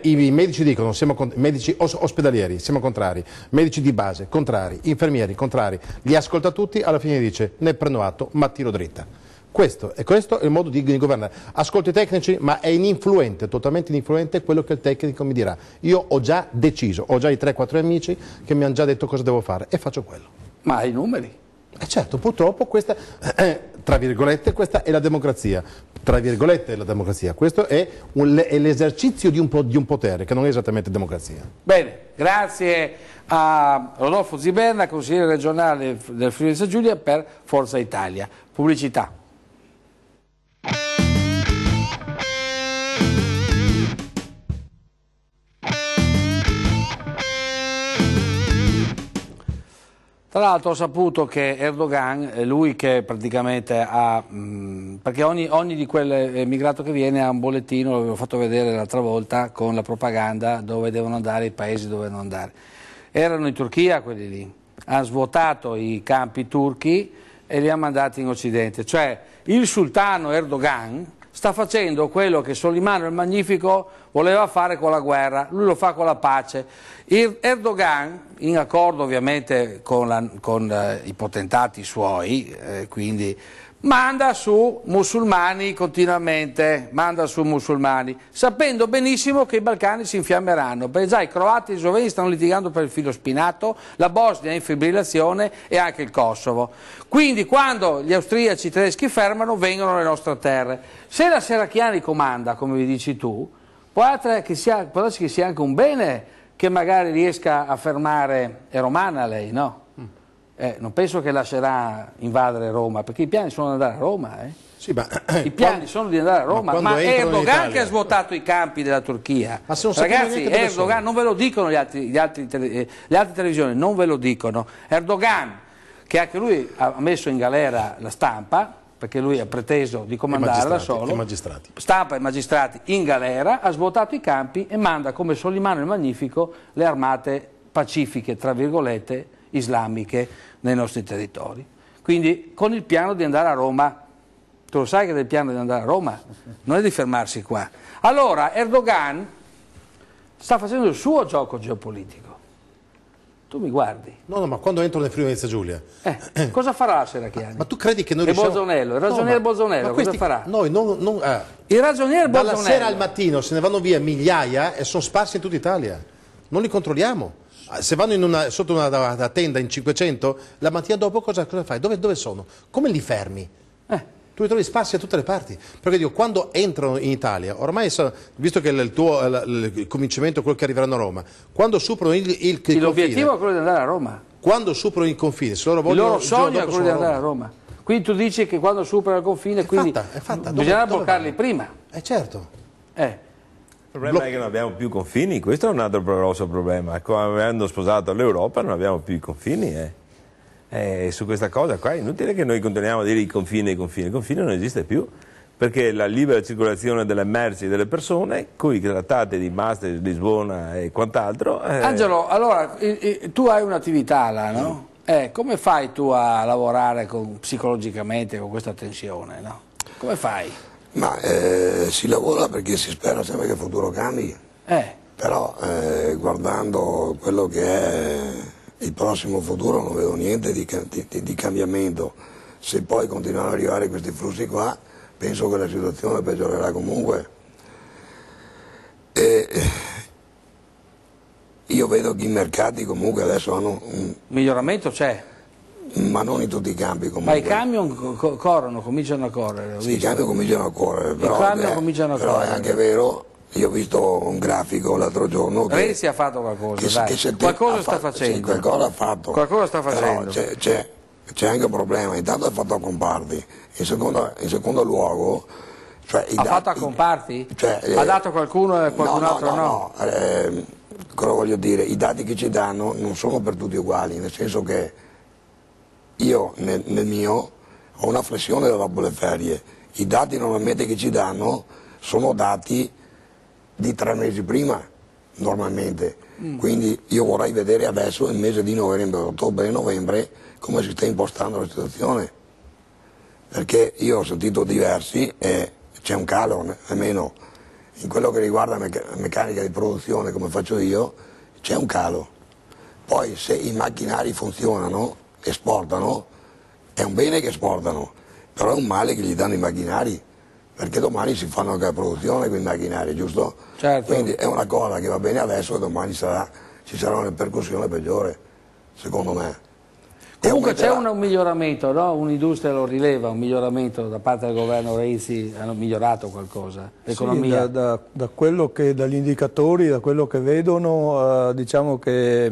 i medici dicono, medici ospedalieri siamo contrari, medici di base contrari, infermieri contrari, li ascolta tutti, alla fine dice ne prendo atto ma tiro dritta. Questo è il modo di governare. Ascolto i tecnici, ma è ininfluente, totalmente ininfluente quello che il tecnico mi dirà. Io ho già deciso, ho già i 3-4 amici che mi hanno già detto cosa devo fare e faccio quello. Ma hai i numeri? Certo, purtroppo questa, tra virgolette, questa è la democrazia. Tra virgolette è la democrazia. Questo è l'esercizio di un potere che non è esattamente democrazia. Bene, grazie a Rodolfo Ziberna, consigliere regionale del Friuli Venezia Giulia per Forza Italia. Pubblicità. Tra l'altro ho saputo che Erdogan, lui che praticamente ha, perché ogni di quell'emigrato che viene ha un bollettino, l'avevo fatto vedere l'altra volta, con la propaganda dove devono andare, i paesi dove devono andare. Erano in Turchia quelli lì, hanno svuotato i campi turchi e li ha mandati in Occidente. Cioè il sultano Erdogan sta facendo quello che Solimano il Magnifico voleva fare con la guerra, lui lo fa con la pace. Erdogan, in accordo ovviamente con i potentati suoi, quindi manda su musulmani continuamente, sapendo benissimo che i Balcani si infiammeranno, perché già i croati e i sloveni stanno litigando per il filo spinato, la Bosnia è in fibrillazione e anche il Kosovo. Quindi quando gli austriaci e i tedeschi fermano, vengono alle nostre terre. Se la Serracchiani comanda, come vi dici tu, può darsi che sia anche un bene che magari riesca a fermare. È romana lei, no? Non penso che lascerà invadere Roma, perché i piani sono di andare a Roma. Sì, ma i piani sono di andare a Roma, ma è Erdogan che ha svuotato i campi della Turchia. Ragazzi, Erdogan, non ve lo dicono le altre televisioni, non ve lo dicono. Erdogan, che anche lui ha messo in galera la stampa, perché lui ha preteso di comandare da solo, stampa e magistrati in galera, ha svuotato i campi e manda come Solimano il Magnifico le armate pacifiche, tra virgolette, islamiche nei nostri territori. Quindi con il piano di andare a Roma, tu lo sai che del piano di andare a Roma non è di fermarsi qua. Allora Erdogan sta facendo il suo gioco geopolitico. Tu mi guardi. No, ma quando entro nel Friuli Venezia Giulia. Cosa farà la Serracchiani? Ma tu credi che noi riusciamo... il ragioniere Bolsonaro, cosa farà? Noi il ragioniere Bolsonaro. Dalla sera al mattino se ne vanno via migliaia e sono sparsi in tutta Italia. Non li controlliamo. Se vanno sotto una tenda in 500, la mattina dopo cosa fai? Dove sono? Come li fermi? Tu li trovi sparsi da tutte le parti. Perché dico, quando entrano in Italia, ormai visto che il tuo il convincimento è quello che arriveranno a Roma, quando superano il confine... L'obiettivo è quello di andare a Roma. Quando superano il confine, se loro vogliono... Il loro sogno è quello di andare a Roma. Quindi tu dici che quando superano il confine, è fatta. Bisogna bloccarli prima. Certo. Il problema è che non abbiamo più confini, questo è un altro grosso problema. Avendo sposato l'Europa non abbiamo più i confini. Su questa cosa qua è inutile che noi continuiamo a dire il confine. Il confine non esiste più, perché la libera circolazione delle merci e delle persone, con i trattati di Maastricht, Lisbona e quant'altro... Angelo, allora, tu hai un'attività là, no? Come fai tu a lavorare psicologicamente con questa tensione, no? Come fai? Ma si lavora perché si spera sempre che il futuro cambi, però guardando quello che è il prossimo futuro non vedo niente di cambiamento. Se poi continuano ad arrivare questi flussi qua, penso che la situazione peggiorerà comunque. Io vedo che i mercati comunque adesso hanno un miglioramento, c'è? Ma non in tutti i campi comunque. Ma i camion corrono, cominciano a correre. Sì, i camion cominciano a correre, però è anche vero, io ho visto un grafico l'altro giorno che... Renzi ha fatto qualcosa, qualcosa sta facendo. Sì, qualcosa ha fatto. Qualcosa sta facendo. C'è anche un problema, intanto è fatto a comparti, in secondo luogo... Cioè, fatto a comparti? Ha dato qualcuno e qualcun altro no? Cosa voglio dire, i dati che ci danno non sono per tutti uguali, nel senso che io nel mio ho una flessione dopo le ferie, i dati normalmente che ci danno sono dati di 3 mesi prima, normalmente, quindi io vorrei vedere adesso il mese di novembre, ottobre e novembre come si sta impostando la situazione, perché io ho sentito diversi e c'è un calo, almeno in quello che riguarda la meccanica di produzione come faccio io, c'è un calo. Poi se i macchinari funzionano, esportano, è un bene che esportano, però è un male che gli danno i macchinari, perché domani si fanno anche la produzione con i macchinari, giusto? Certo. Quindi è una cosa che va bene adesso e domani ci sarà una ripercussione peggiore, secondo me. Comunque c'è un miglioramento, no? Un'industria lo rileva, un miglioramento da parte del governo Renzi, hanno migliorato qualcosa, l'economia? Sì, dagli indicatori, da quello che vedono, diciamo che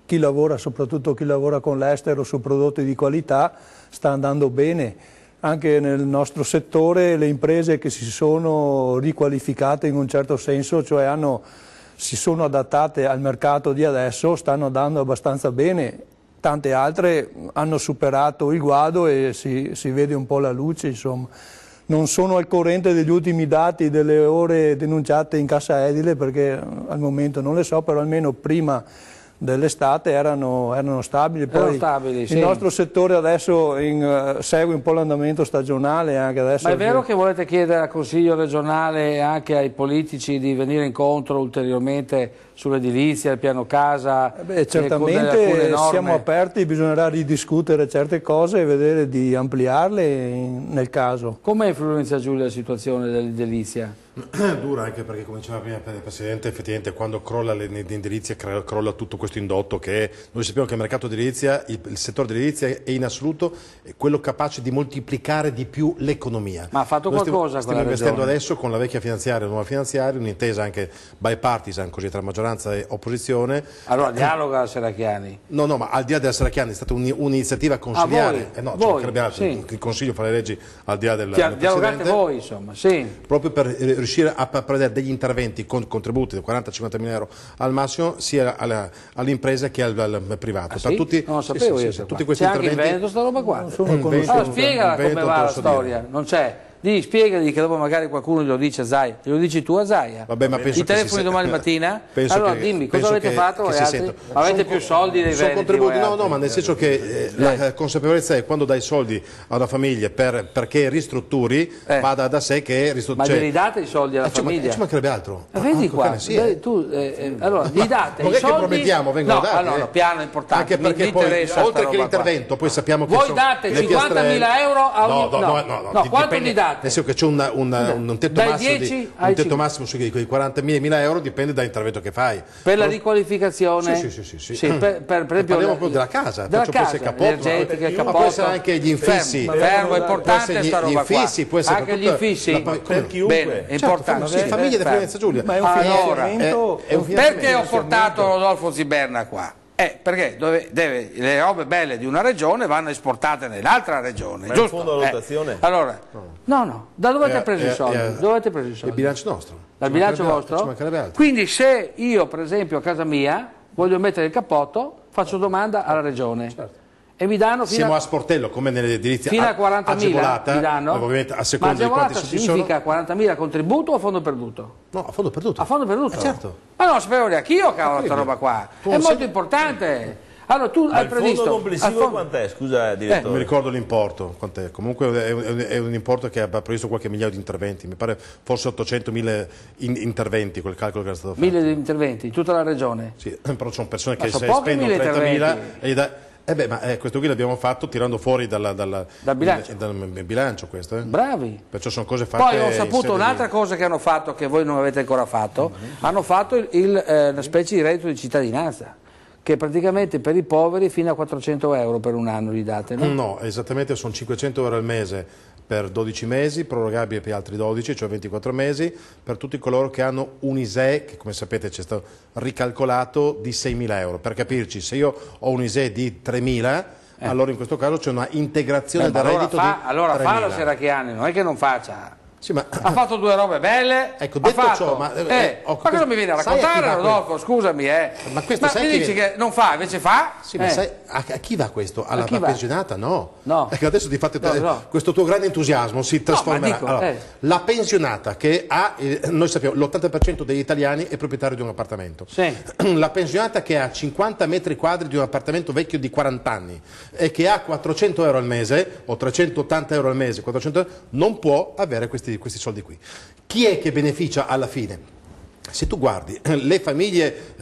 chi lavora, soprattutto chi lavora con l'estero su prodotti di qualità, sta andando bene. Anche nel nostro settore le imprese che si sono riqualificate in un certo senso, cioè si sono adattate al mercato di adesso, stanno andando abbastanza bene. Tante altre hanno superato il guado e si vede un po' la luce, insomma. Non sono al corrente degli ultimi dati delle ore denunciate in cassa edile perché al momento non le so, però almeno prima dell'estate erano stabili. Poi sì. Il nostro settore adesso segue un po' l'andamento stagionale anche adesso. Ma è vero che volete chiedere al Consiglio regionale e anche ai politici di venire incontro ulteriormente sull'edilizia, il piano casa? Certamente siamo aperti, bisognerà ridiscutere certe cose e vedere di ampliarle nel caso. Come influenza, Giulia, la situazione dell'edilizia? Dura, anche perché, come diceva prima il Presidente, effettivamente quando crolla l'edilizia crolla tutto questo indotto che noi sappiamo che il mercato dell'edilizia, il settore dell'edilizia è in assoluto quello capace di moltiplicare di più l'economia. Ma ha fatto qualcosa stiamo investendo adesso con la vecchia finanziaria e la nuova finanziaria, un'intesa anche bipartisan, così tra maggioranza e opposizione. Allora dialoga Serracchiani? No, ma al di là della Serracchiani è stata un'iniziativa consiliare. Sì. Il Consiglio fa le leggi al di là del Presidente. Dialogate voi, insomma, sì. Proprio per riuscire a prevedere degli interventi con contributi di 40-50 mila euro al massimo sia alle imprese che al privato. Per tutti, non lo sapevo io. Tutti questi c'è anche interventi. in Veneto sta roba qua. Allora spiegala come va la storia. Non c'è. Spiegagli che dopo magari qualcuno glielo dice a Zaia. Glielo dici tu a Zaia? Vabbè, ma penso i telefoni domani mattina? Allora dimmi, cosa avete fatto? Avete più soldi dei Veneti? Contributi, no, ma nel senso che la consapevolezza è quando dai soldi a una famiglia perché ristrutturi, vada da sé che ristrutturi. Ma glieli date i soldi alla famiglia? Ci mancherebbe altro. Vedi qua, allora gli date i soldi. Che promettiamo, vengono dati. No, piano importante. Anche perché poi, oltre che l'intervento, poi sappiamo che voi date 50.000 euro a ogni... No, quanto gli date? Scusate. Nel senso che c'è un tetto massimo su quei 40.000 euro, dipende dall'intervento che fai. Per la riqualificazione? Sì. Per esempio, parliamo proprio della casa, della può essere casa, capotto, energetica, ma capotto. può essere anche gli infissi. Fermo, è importante sta roba qua. Può essere anche gli infissi? Per chiunque. Bene, è importante. Sì, famiglie di Friuli Giulia. Ma è un finanziamento. Perché ho portato Rodolfo Ziberna qua? Perché le robe belle di una regione vanno esportate nell'altra regione, Ma giusto? in fondo valutazione? Allora, no, da dove avete preso i soldi? Dove avete preso i soldi? Il bilancio nostro. Dal bilancio vostro? Quindi se io, per esempio, a casa mia voglio mettere il cappotto, faccio domanda alla regione. Certo. E mi danno siamo a sportello come nell'edilizia fino a 40.000 agevolata, mi danno? Ovviamente a seconda di quanti ci sono. Significa 40.000 contributo o a fondo perduto? No, a fondo perduto. A fondo perduto? Certo. Ma non lo sapevo neanche io, cavolo, questa roba qua. È molto importante. Allora tu hai previsto... il fondo complessivo quant'è? Scusa, direttore. Non mi ricordo l'importo, quant'è. Comunque è un importo che ha previsto qualche migliaio di interventi, mi pare forse 800.000 interventi, quel calcolo che era stato fatto. 1.000 interventi, in tutta la regione? Sì, però ci sono persone che spendono 30.000 e gli dà... questo qui l'abbiamo fatto tirando fuori dal bilancio questo. Bravi. Perciò sono cose fatte. Poi ho saputo un'altra cosa che hanno fatto, che voi non avete ancora fatto, hanno fatto una specie di reddito di cittadinanza, che praticamente per i poveri fino a 400 euro per un anno gli date, no? No, esattamente sono 500 euro al mese per 12 mesi, prorogabile per altri 12, cioè 24 mesi, per tutti coloro che hanno un ISEE, che come sapete c'è stato ricalcolato, di 6.000 euro. Per capirci, se io ho un ISEE di 3.000, allora in questo caso c'è una integrazione del reddito di 3.000. Allora fa la Serracchiani, non è che non faccia. Sì, ma... Ha fatto due robe belle. Ecco, detto ciò, ma cosa mi viene a raccontare, Rodolfo? Scusami, Ma mi dici che non fa, invece fa? Sì, ma sai a chi va questo? Alla pensionata? No. Ecco, adesso di fatto questo tuo grande entusiasmo si trasformerà. Allora, la pensionata che ha, noi sappiamo, l'80% degli italiani è proprietario di un appartamento. Sì. La pensionata che ha 50 metri quadri di un appartamento vecchio di 40 anni e che ha 400 euro al mese o 380 euro al mese, 400 euro, non può avere questi soldi qui. Chi è che beneficia alla fine? Se tu guardi le famiglie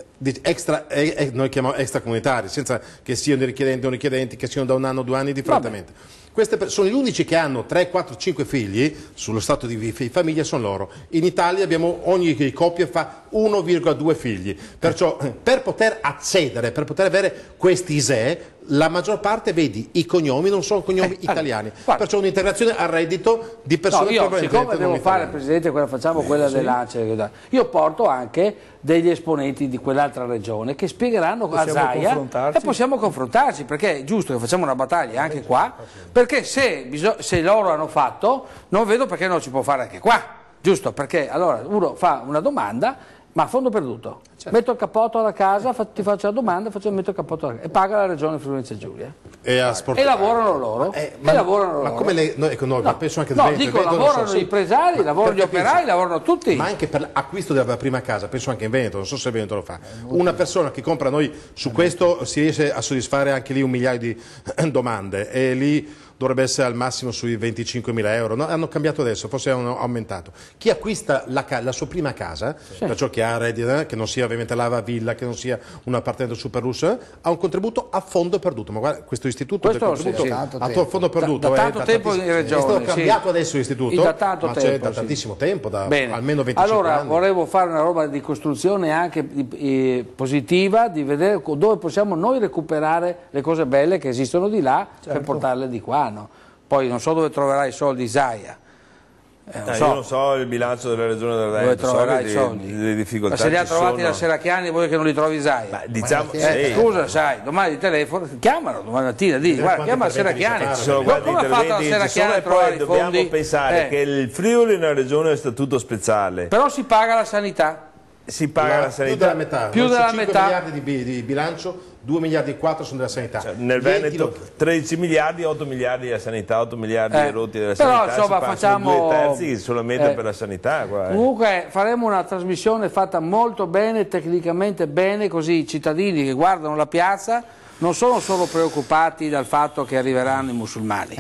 noi chiamiamo extracomunitarie, senza che siano richiedenti o richiedenti, che siano da un anno o 2 anni differentemente. Queste sono gli unici che hanno 3, 4, 5 figli, sullo stato di famiglia sono loro. In Italia ogni coppia fa 1,2 figli, perciò per poter accedere, per poter avere questi ISEE, la maggior parte, vedi, i cognomi non sono cognomi italiani, perciò un'integrazione al reddito di persone siccome devo fare, Presidente, facciamo quella dell'ANCE, io porto anche degli esponenti di quell'altra regione che spiegheranno a Zaia e possiamo confrontarci, perché è giusto che facciamo una battaglia anche qua, perché se loro hanno fatto, non vedo perché non si può fare anche qua, giusto? Perché allora uno fa una domanda, ma a fondo perduto. Metto il cappotto alla casa, ti faccio la domanda, metto il cappotto alla casa e paga la regione Friuli Giulia. E lavorano loro. Ma come penso anche lavorano gli impresari, lavorano gli operai, lavorano tutti. Ma anche per l'acquisto della prima casa, penso anche in Veneto, non so se il Veneto lo fa. Una persona che compra noi su questo si riesce a soddisfare anche lì 1 migliaio di domande e lì dovrebbe essere al massimo sui 25.000 euro, no? Hanno cambiato adesso, forse hanno aumentato. Chi acquista la sua prima casa, perciò che ha reddito, che non sia ovviamente la villa, che non sia un appartamento super lusso, ha un contributo a fondo perduto. Ma guarda, questo istituto del contributo a fondo perduto da tanto tempo in regione, è stato cambiato adesso l'istituto, ma c'è da tantissimo tempo, da almeno 25 allora, anni. Volevo fare una roba di costruzione anche positiva, di vedere dove possiamo noi recuperare le cose belle che esistono di là per portarle di qua. Poi non so dove troverai i soldi Zaia. Io non so il bilancio della regione del Veneto, so le difficoltà. Ma se li ha trovati da Serracchiani, vuoi che non li trovi Zaia? Diciamo, scusa, sai, domani di telefono, chiamano domani mattina, guarda, chiama Serracchiani. Come ha fatto la Serracchiani a trovare i fondi? Dobbiamo pensare che il Friuli è una regione a statuto speciale. Però si paga la sanità. Si paga la sanità più della metà. 5 miliardi di bilancio, 2 miliardi e 4 sono della sanità. Nel Veneto 13 miliardi, 8 miliardi della sanità, 8 miliardi rotti della sanità. Però insomma facciamo 2/3 solamente per la sanità. Comunque faremo una trasmissione fatta molto bene, tecnicamente bene, così i cittadini che guardano la piazza non sono solo preoccupati dal fatto che arriveranno i musulmani,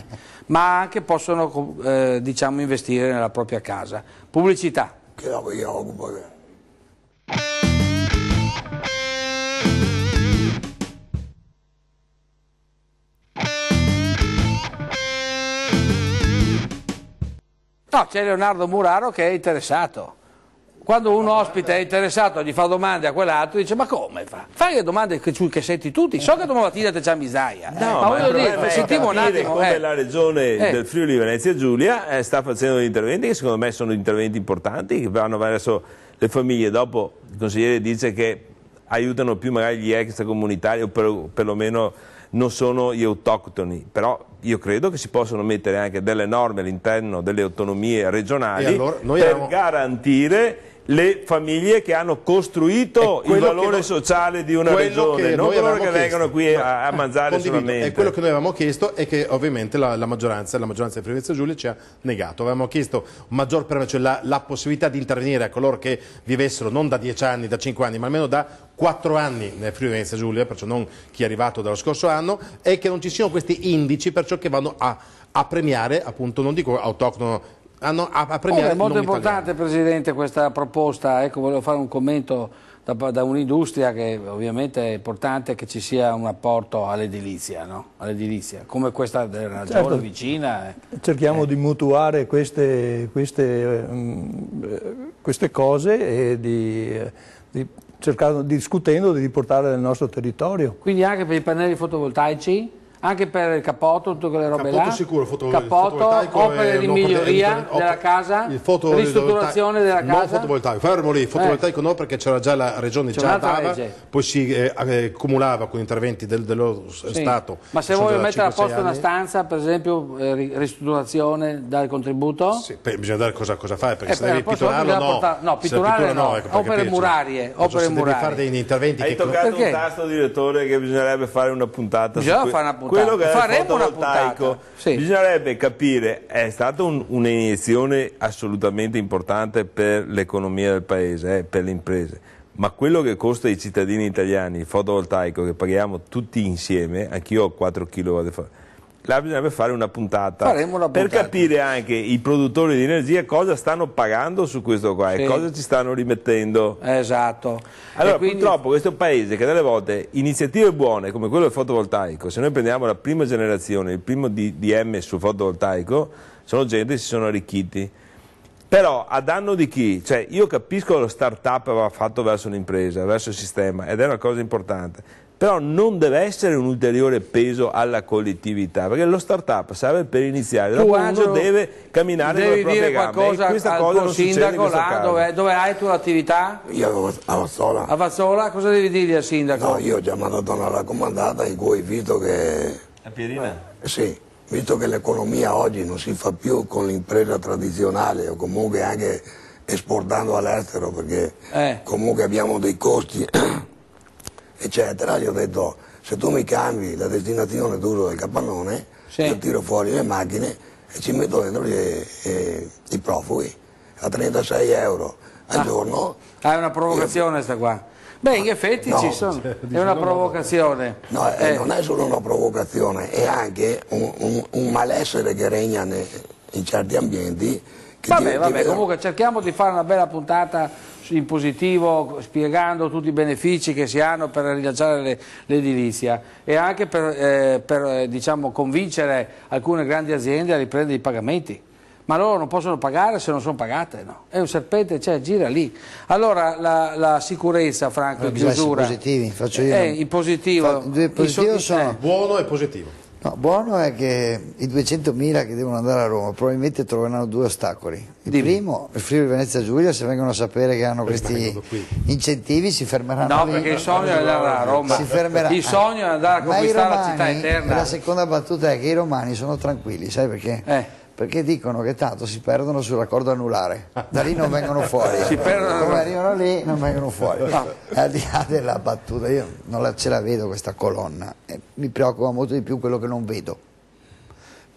ma anche possono investire nella propria casa. Pubblicità. No, c'è Leonardo Muraro che è interessato. Quando un ospite è interessato gli fa domande a quell'altro, dice ma come fa? Fai le domande che senti tutti, so che domattina te c'è misaia, no, ma voglio dire, sentiamo un attimo. Come la regione del Friuli Venezia Giulia sta facendo degli interventi che secondo me sono interventi importanti, che vanno verso le famiglie. Dopo il consigliere dice che aiutano più magari gli extracomunitari o perlomeno non sono gli autoctoni, però io credo che si possono mettere anche delle norme all'interno delle autonomie regionali per garantire le famiglie che hanno costruito il valore sociale di una regione, non coloro che vengono qui a mangiare solamente. E quello che noi avevamo chiesto è che ovviamente la maggioranza di Friuli Venezia Giulia ci ha negato. Avevamo chiesto un maggior cioè la possibilità di intervenire a coloro che vivessero non da 10 anni, da 5 anni, ma almeno da 4 anni nel Friuli Venezia Giulia, perciò non chi è arrivato dallo scorso anno, e che non ci siano questi indici perciò che vanno a premiare, appunto, non dico autoctono, a premiare è molto importante, Presidente, questa proposta. Ecco, volevo fare un commento da un'industria che ovviamente è importante che ci sia un apporto all'edilizia, no? All'edilizia, come questa della regione vicina. Cerchiamo di mutuare queste cose e discutendo di riportarle nel nostro territorio. Quindi anche per i pannelli fotovoltaici? Anche per il cappotto, tutte quelle robe là? Sicuro, cappotto, opere di miglioria della casa, ristrutturazione della casa? Non fotovoltaico, fermo lì, fotovoltaico no, perché c'era già la regione già dava, poi si cumulava con interventi dello Stato. Ma se vuoi mettere a posto una stanza, per esempio, ristrutturazione, dare contributo? Sì, bisogna dare cosa fare, perché se devi pitturarlo no, pitturare no, opere murarie. Devi fare degli interventi. Hai toccato un tasto, direttore, che bisognerebbe fare una puntata. Bisogna fare una puntata. Quello che è il fotovoltaico, bisognerebbe capire, è stata un'iniezione assolutamente importante per l'economia del paese, per le imprese, ma quello che costa ai cittadini italiani, il fotovoltaico che paghiamo tutti insieme, anch'io ho 4 kW, là bisognerebbe fare una puntata per capire anche i produttori di energia cosa stanno pagando su questo qua e cosa ci stanno rimettendo. Esatto. Allora purtroppo questo è un paese che delle volte iniziative buone come quello del fotovoltaico, se noi prendiamo la prima generazione, il primo DM sul fotovoltaico, sono gente che si sono arricchiti. Però a danno di chi? Cioè io capisco che lo start-up va fatto verso l'impresa, verso il sistema, ed è una cosa importante. Però non deve essere un ulteriore peso alla collettività, perché lo start-up serve per iniziare, dopo uno deve camminare con le proprie gambe. Devi dire qualcosa al tuo sindaco là, dove hai tu l'attività? Io a Vazzola. A Vazzola? Cosa devi dirgli al sindaco? No, io ho già mandato una raccomandata in cui, visto che... A Pierina? Sì, visto che l'economia oggi non si fa più con l'impresa tradizionale o comunque anche esportando all'estero, perché comunque abbiamo dei costi... eccetera, gli ho detto se tu mi cambi la destinazione d'uso del capannone, io tiro fuori le macchine e ci metto dentro i profughi a 36 euro al giorno. È una provocazione questa qua. Beh, in effetti ci sono, è una provocazione. No, non è solo una provocazione, è anche un malessere che regna in certi ambienti. Vabbè, comunque cerchiamo di fare una bella puntata in positivo, spiegando tutti i benefici che si hanno per rilanciare l'edilizia e anche per diciamo, convincere alcune grandi aziende a riprendere i pagamenti. Ma loro non possono pagare se non sono pagate, no? È un serpente, cioè gira lì. Allora la sicurezza, Franco, in chiusura. Positivi, faccio io. In positivo. Due positivi sono... Buono e positivo. No, buono è che i 200.000 che devono andare a Roma probabilmente troveranno 2 ostacoli. Il primo, il Friuli Venezia Giulia, se vengono a sapere che hanno questi incentivi si fermeranno lì. No, perché il sogno è andare a Roma. Si fermerà. Il sogno è andare a conquistare la città eterna. La seconda battuta è che i romani sono tranquilli, sai perché? Perché dicono che tanto si perdono sul raccordo anulare, da lì non vengono fuori, come arrivano lì non vengono fuori. Al di là della battuta, io non ce la vedo questa colonna, mi preoccupa molto di più quello che non vedo.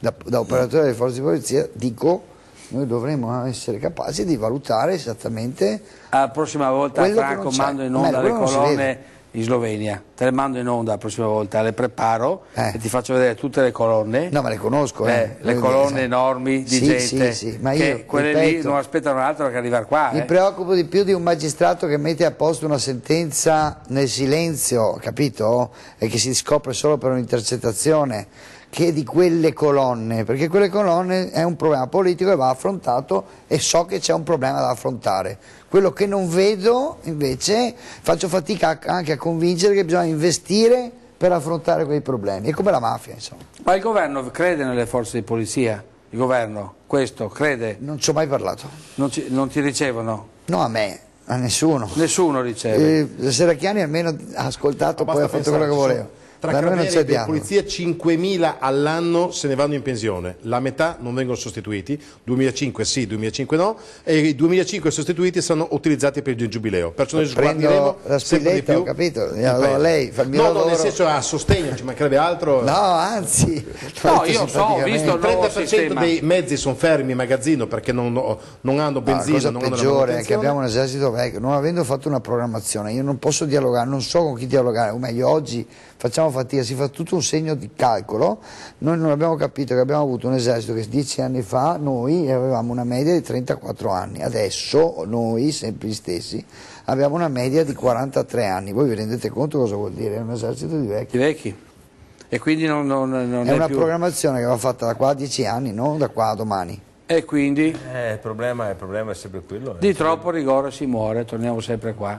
Da operatore delle forze di polizia dico, noi dovremmo essere capaci di valutare esattamente. La prossima volta, Franco, mando in onda le colonne in Slovenia, te le mando in onda la prossima volta, le preparo e ti faccio vedere tutte le colonne. No, ma le conosco. Le colonne enormi di gente sì, ma che io, quelle lì non aspettano altro che arrivare qua. Mi preoccupo di più di un magistrato che mette a posto una sentenza nel silenzio, capito? E che si scopre solo per un'intercettazione, che di quelle colonne, perché quelle colonne è un problema politico e va affrontato, e so che c'è un problema da affrontare. Quello che non vedo invece, faccio fatica anche a convincere che bisogna investire per affrontare quei problemi, è come la mafia, insomma. Ma il governo crede nelle forze di polizia? Il governo, questo, crede? Non ci ho mai parlato. Non ti ricevono? No, a me, a nessuno. Nessuno riceve? Serracchiani almeno ha ascoltato, poi ha fatto quello che voleva. Tra carabinieri e polizia 5.000 all'anno se ne vanno in pensione, la metà non vengono sostituiti, 2005 sì, 2005 no, e i 2005 sostituiti saranno utilizzati per il giubileo, perciò noi sguardiremo la spilletta, ho capito, allora lei fa il mio lavoro. No, nel senso a sostegno, ci mancherebbe altro. No, anzi, no, io so, ho visto il 30% dei mezzi sono fermi in magazzino perché non hanno benzina. La cosa peggiore è che abbiamo un esercito vecchio, non avendo fatto una programmazione, io non posso dialogare, non so con chi dialogare, o meglio oggi facciamo fatica, si fa tutto un segno di calcolo. Noi non abbiamo capito che abbiamo avuto un esercito che 10 anni fa noi avevamo una media di 34 anni, adesso noi, sempre gli stessi, abbiamo una media di 43 anni. Voi vi rendete conto cosa vuol dire? È un esercito di vecchi. Di vecchi. E quindi non è una programmazione che va fatta da qua a 10 anni, non da qua a domani. E quindi? Il problema è sempre quello. Di troppo rigore si muore, torniamo sempre qua.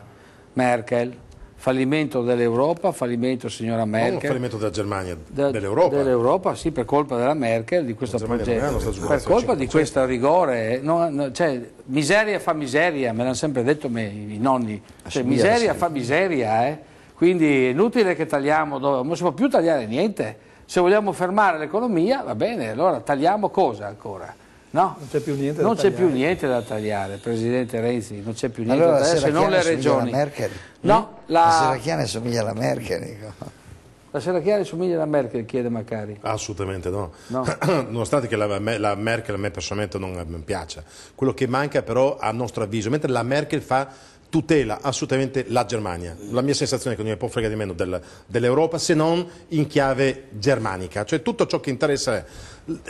Merkel. Fallimento dell'Europa, fallimento signora Merkel. Non fallimento della Germania, dell'Europa. Dell'Europa, sì, per colpa della Merkel, di questo progetto. Per colpa di questo rigore, cioè, miseria fa miseria, me l'hanno sempre detto i nonni. Cioè, miseria fa miseria, Quindi è inutile che tagliamo, non si può più tagliare niente. Se vogliamo fermare l'economia, va bene, allora tagliamo cosa ancora? No, non c'è più niente non c'è più niente da tagliare, Presidente Renzi, non c'è più niente allora, da tagliare, se non le regioni. La Merkel? No, la Serracchiani somiglia alla Merkel, dico. La Serracchiani somiglia alla Merkel, chiede Maccari. Assolutamente no. Nonostante che la Merkel a me personalmente non mi piace. Quello che manca però a nostro avviso, mentre la Merkel tutela assolutamente la Germania. La mia sensazione è che non mi può fregare di meno dell'Europa se non in chiave germanica, cioè tutto ciò che interessa è.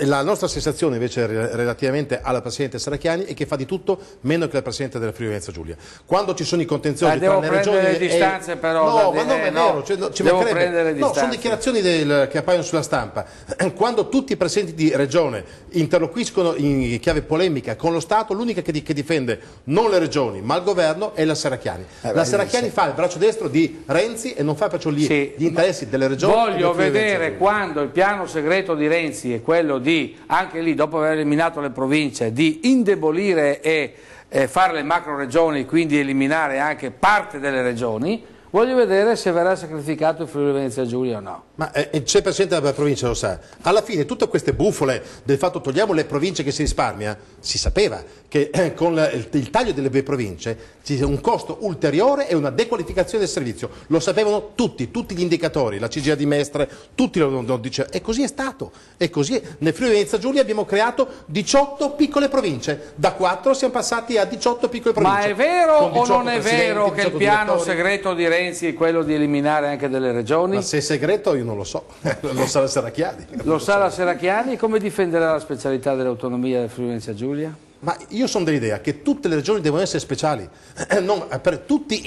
La nostra sensazione invece relativamente alla Presidente Serracchiani è che fa di tutto meno che la Presidente della Friuli Venezia Giulia. Quando ci sono i contenziosi tra le regioni... Devo prendere le distanze però... No, ma non è vero, cioè, ci devo prendere le distanze. Sono dichiarazioni che appaiono sulla stampa. Quando tutti i presidenti di regione interloquiscono in chiave polemica con lo Stato, l'unica che difende non le regioni ma il governo è la Serracchiani. La Serracchiani fa il braccio destro di Renzi e non fa perciò gli interessi delle regioni. Voglio vedere quando il piano segreto di Renzi è quello di, anche lì dopo aver eliminato le province, di indebolire e fare le macro regioni, quindi eliminare anche parte delle regioni. Voglio vedere se verrà sacrificato il Friuli Venezia Giulia o no. Ma c'è il Presidente della provincia, lo sa. Alla fine tutte queste bufole del fatto togliamo le province che si risparmia, si sapeva che con il taglio delle province ci sia un costo ulteriore e una dequalificazione del servizio. Lo sapevano tutti gli indicatori, la CGIA di Mestre, tutti lo dicevano. E così è stato. E così nel Friuli Venezia Giulia abbiamo creato 18 piccole province. Da 4 siamo passati a 18 piccole province. Ma è vero o non è vero che il piano segreto di Renzi è quello di eliminare anche delle regioni? Ma se è segreto io non lo so, lo sa la Serracchiani. Lo sa la Serracchiani? Come difenderà la specialità dell'autonomia del Friuli Venezia Giulia? Ma io sono dell'idea che tutte le regioni devono essere speciali, non, per tutte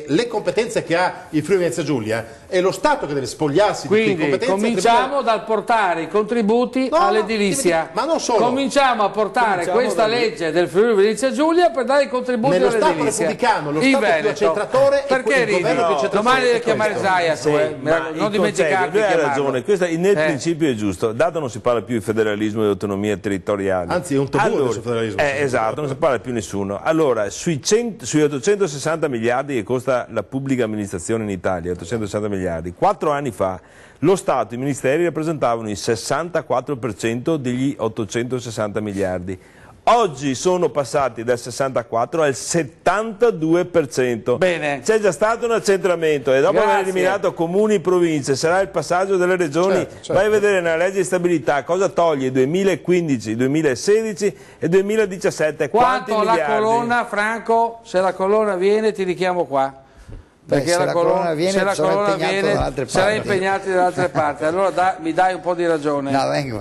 le competenze che ha il Friuli Venezia Giulia è lo Stato che deve spogliarsi di quelle competenze. Quindi cominciamo dal portare i contributi all'edilizia, ma non solo. Cominciamo a portare questa legge del Friuli Venezia Giulia per dare i contributi all'edilizia. Nello Stato repubblicano, lo Stato più accentratore e il governo più accentratore. Domani devi chiamare Zayas, non dimenticarti di chiamarlo. Lui ha ragione, nel principio è giusto, dato non si parla più di federalismo e di autonomia territoriale. Anzi è un tabù adesso il federalismo. Esatto, non si parla più nessuno. Allora, sui 860 miliardi che costa la pubblica amministrazione in Italia, 860 miliardi, 4 anni fa lo Stato, i ministeri rappresentavano il 64% degli 860 miliardi. Oggi sono passati dal 64 al 72%. Bene. C'è già stato un accentramento e dopo aver eliminato comuni e province sarà il passaggio delle regioni. Certo. Vai a vedere nella legge di stabilità cosa toglie 2015, 2016 e 2017. Quanto la colonna, Franco, se la colonna viene ti richiamo qua. Perché se la colonna viene sarà impegnato da altre parti. Allora mi dai un po' di ragione. No, vengo.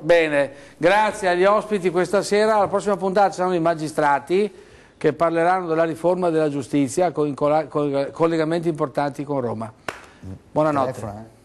Bene, grazie agli ospiti questa sera. Alla prossima puntata saranno i magistrati che parleranno della riforma della giustizia con collegamenti importanti con Roma. Buonanotte.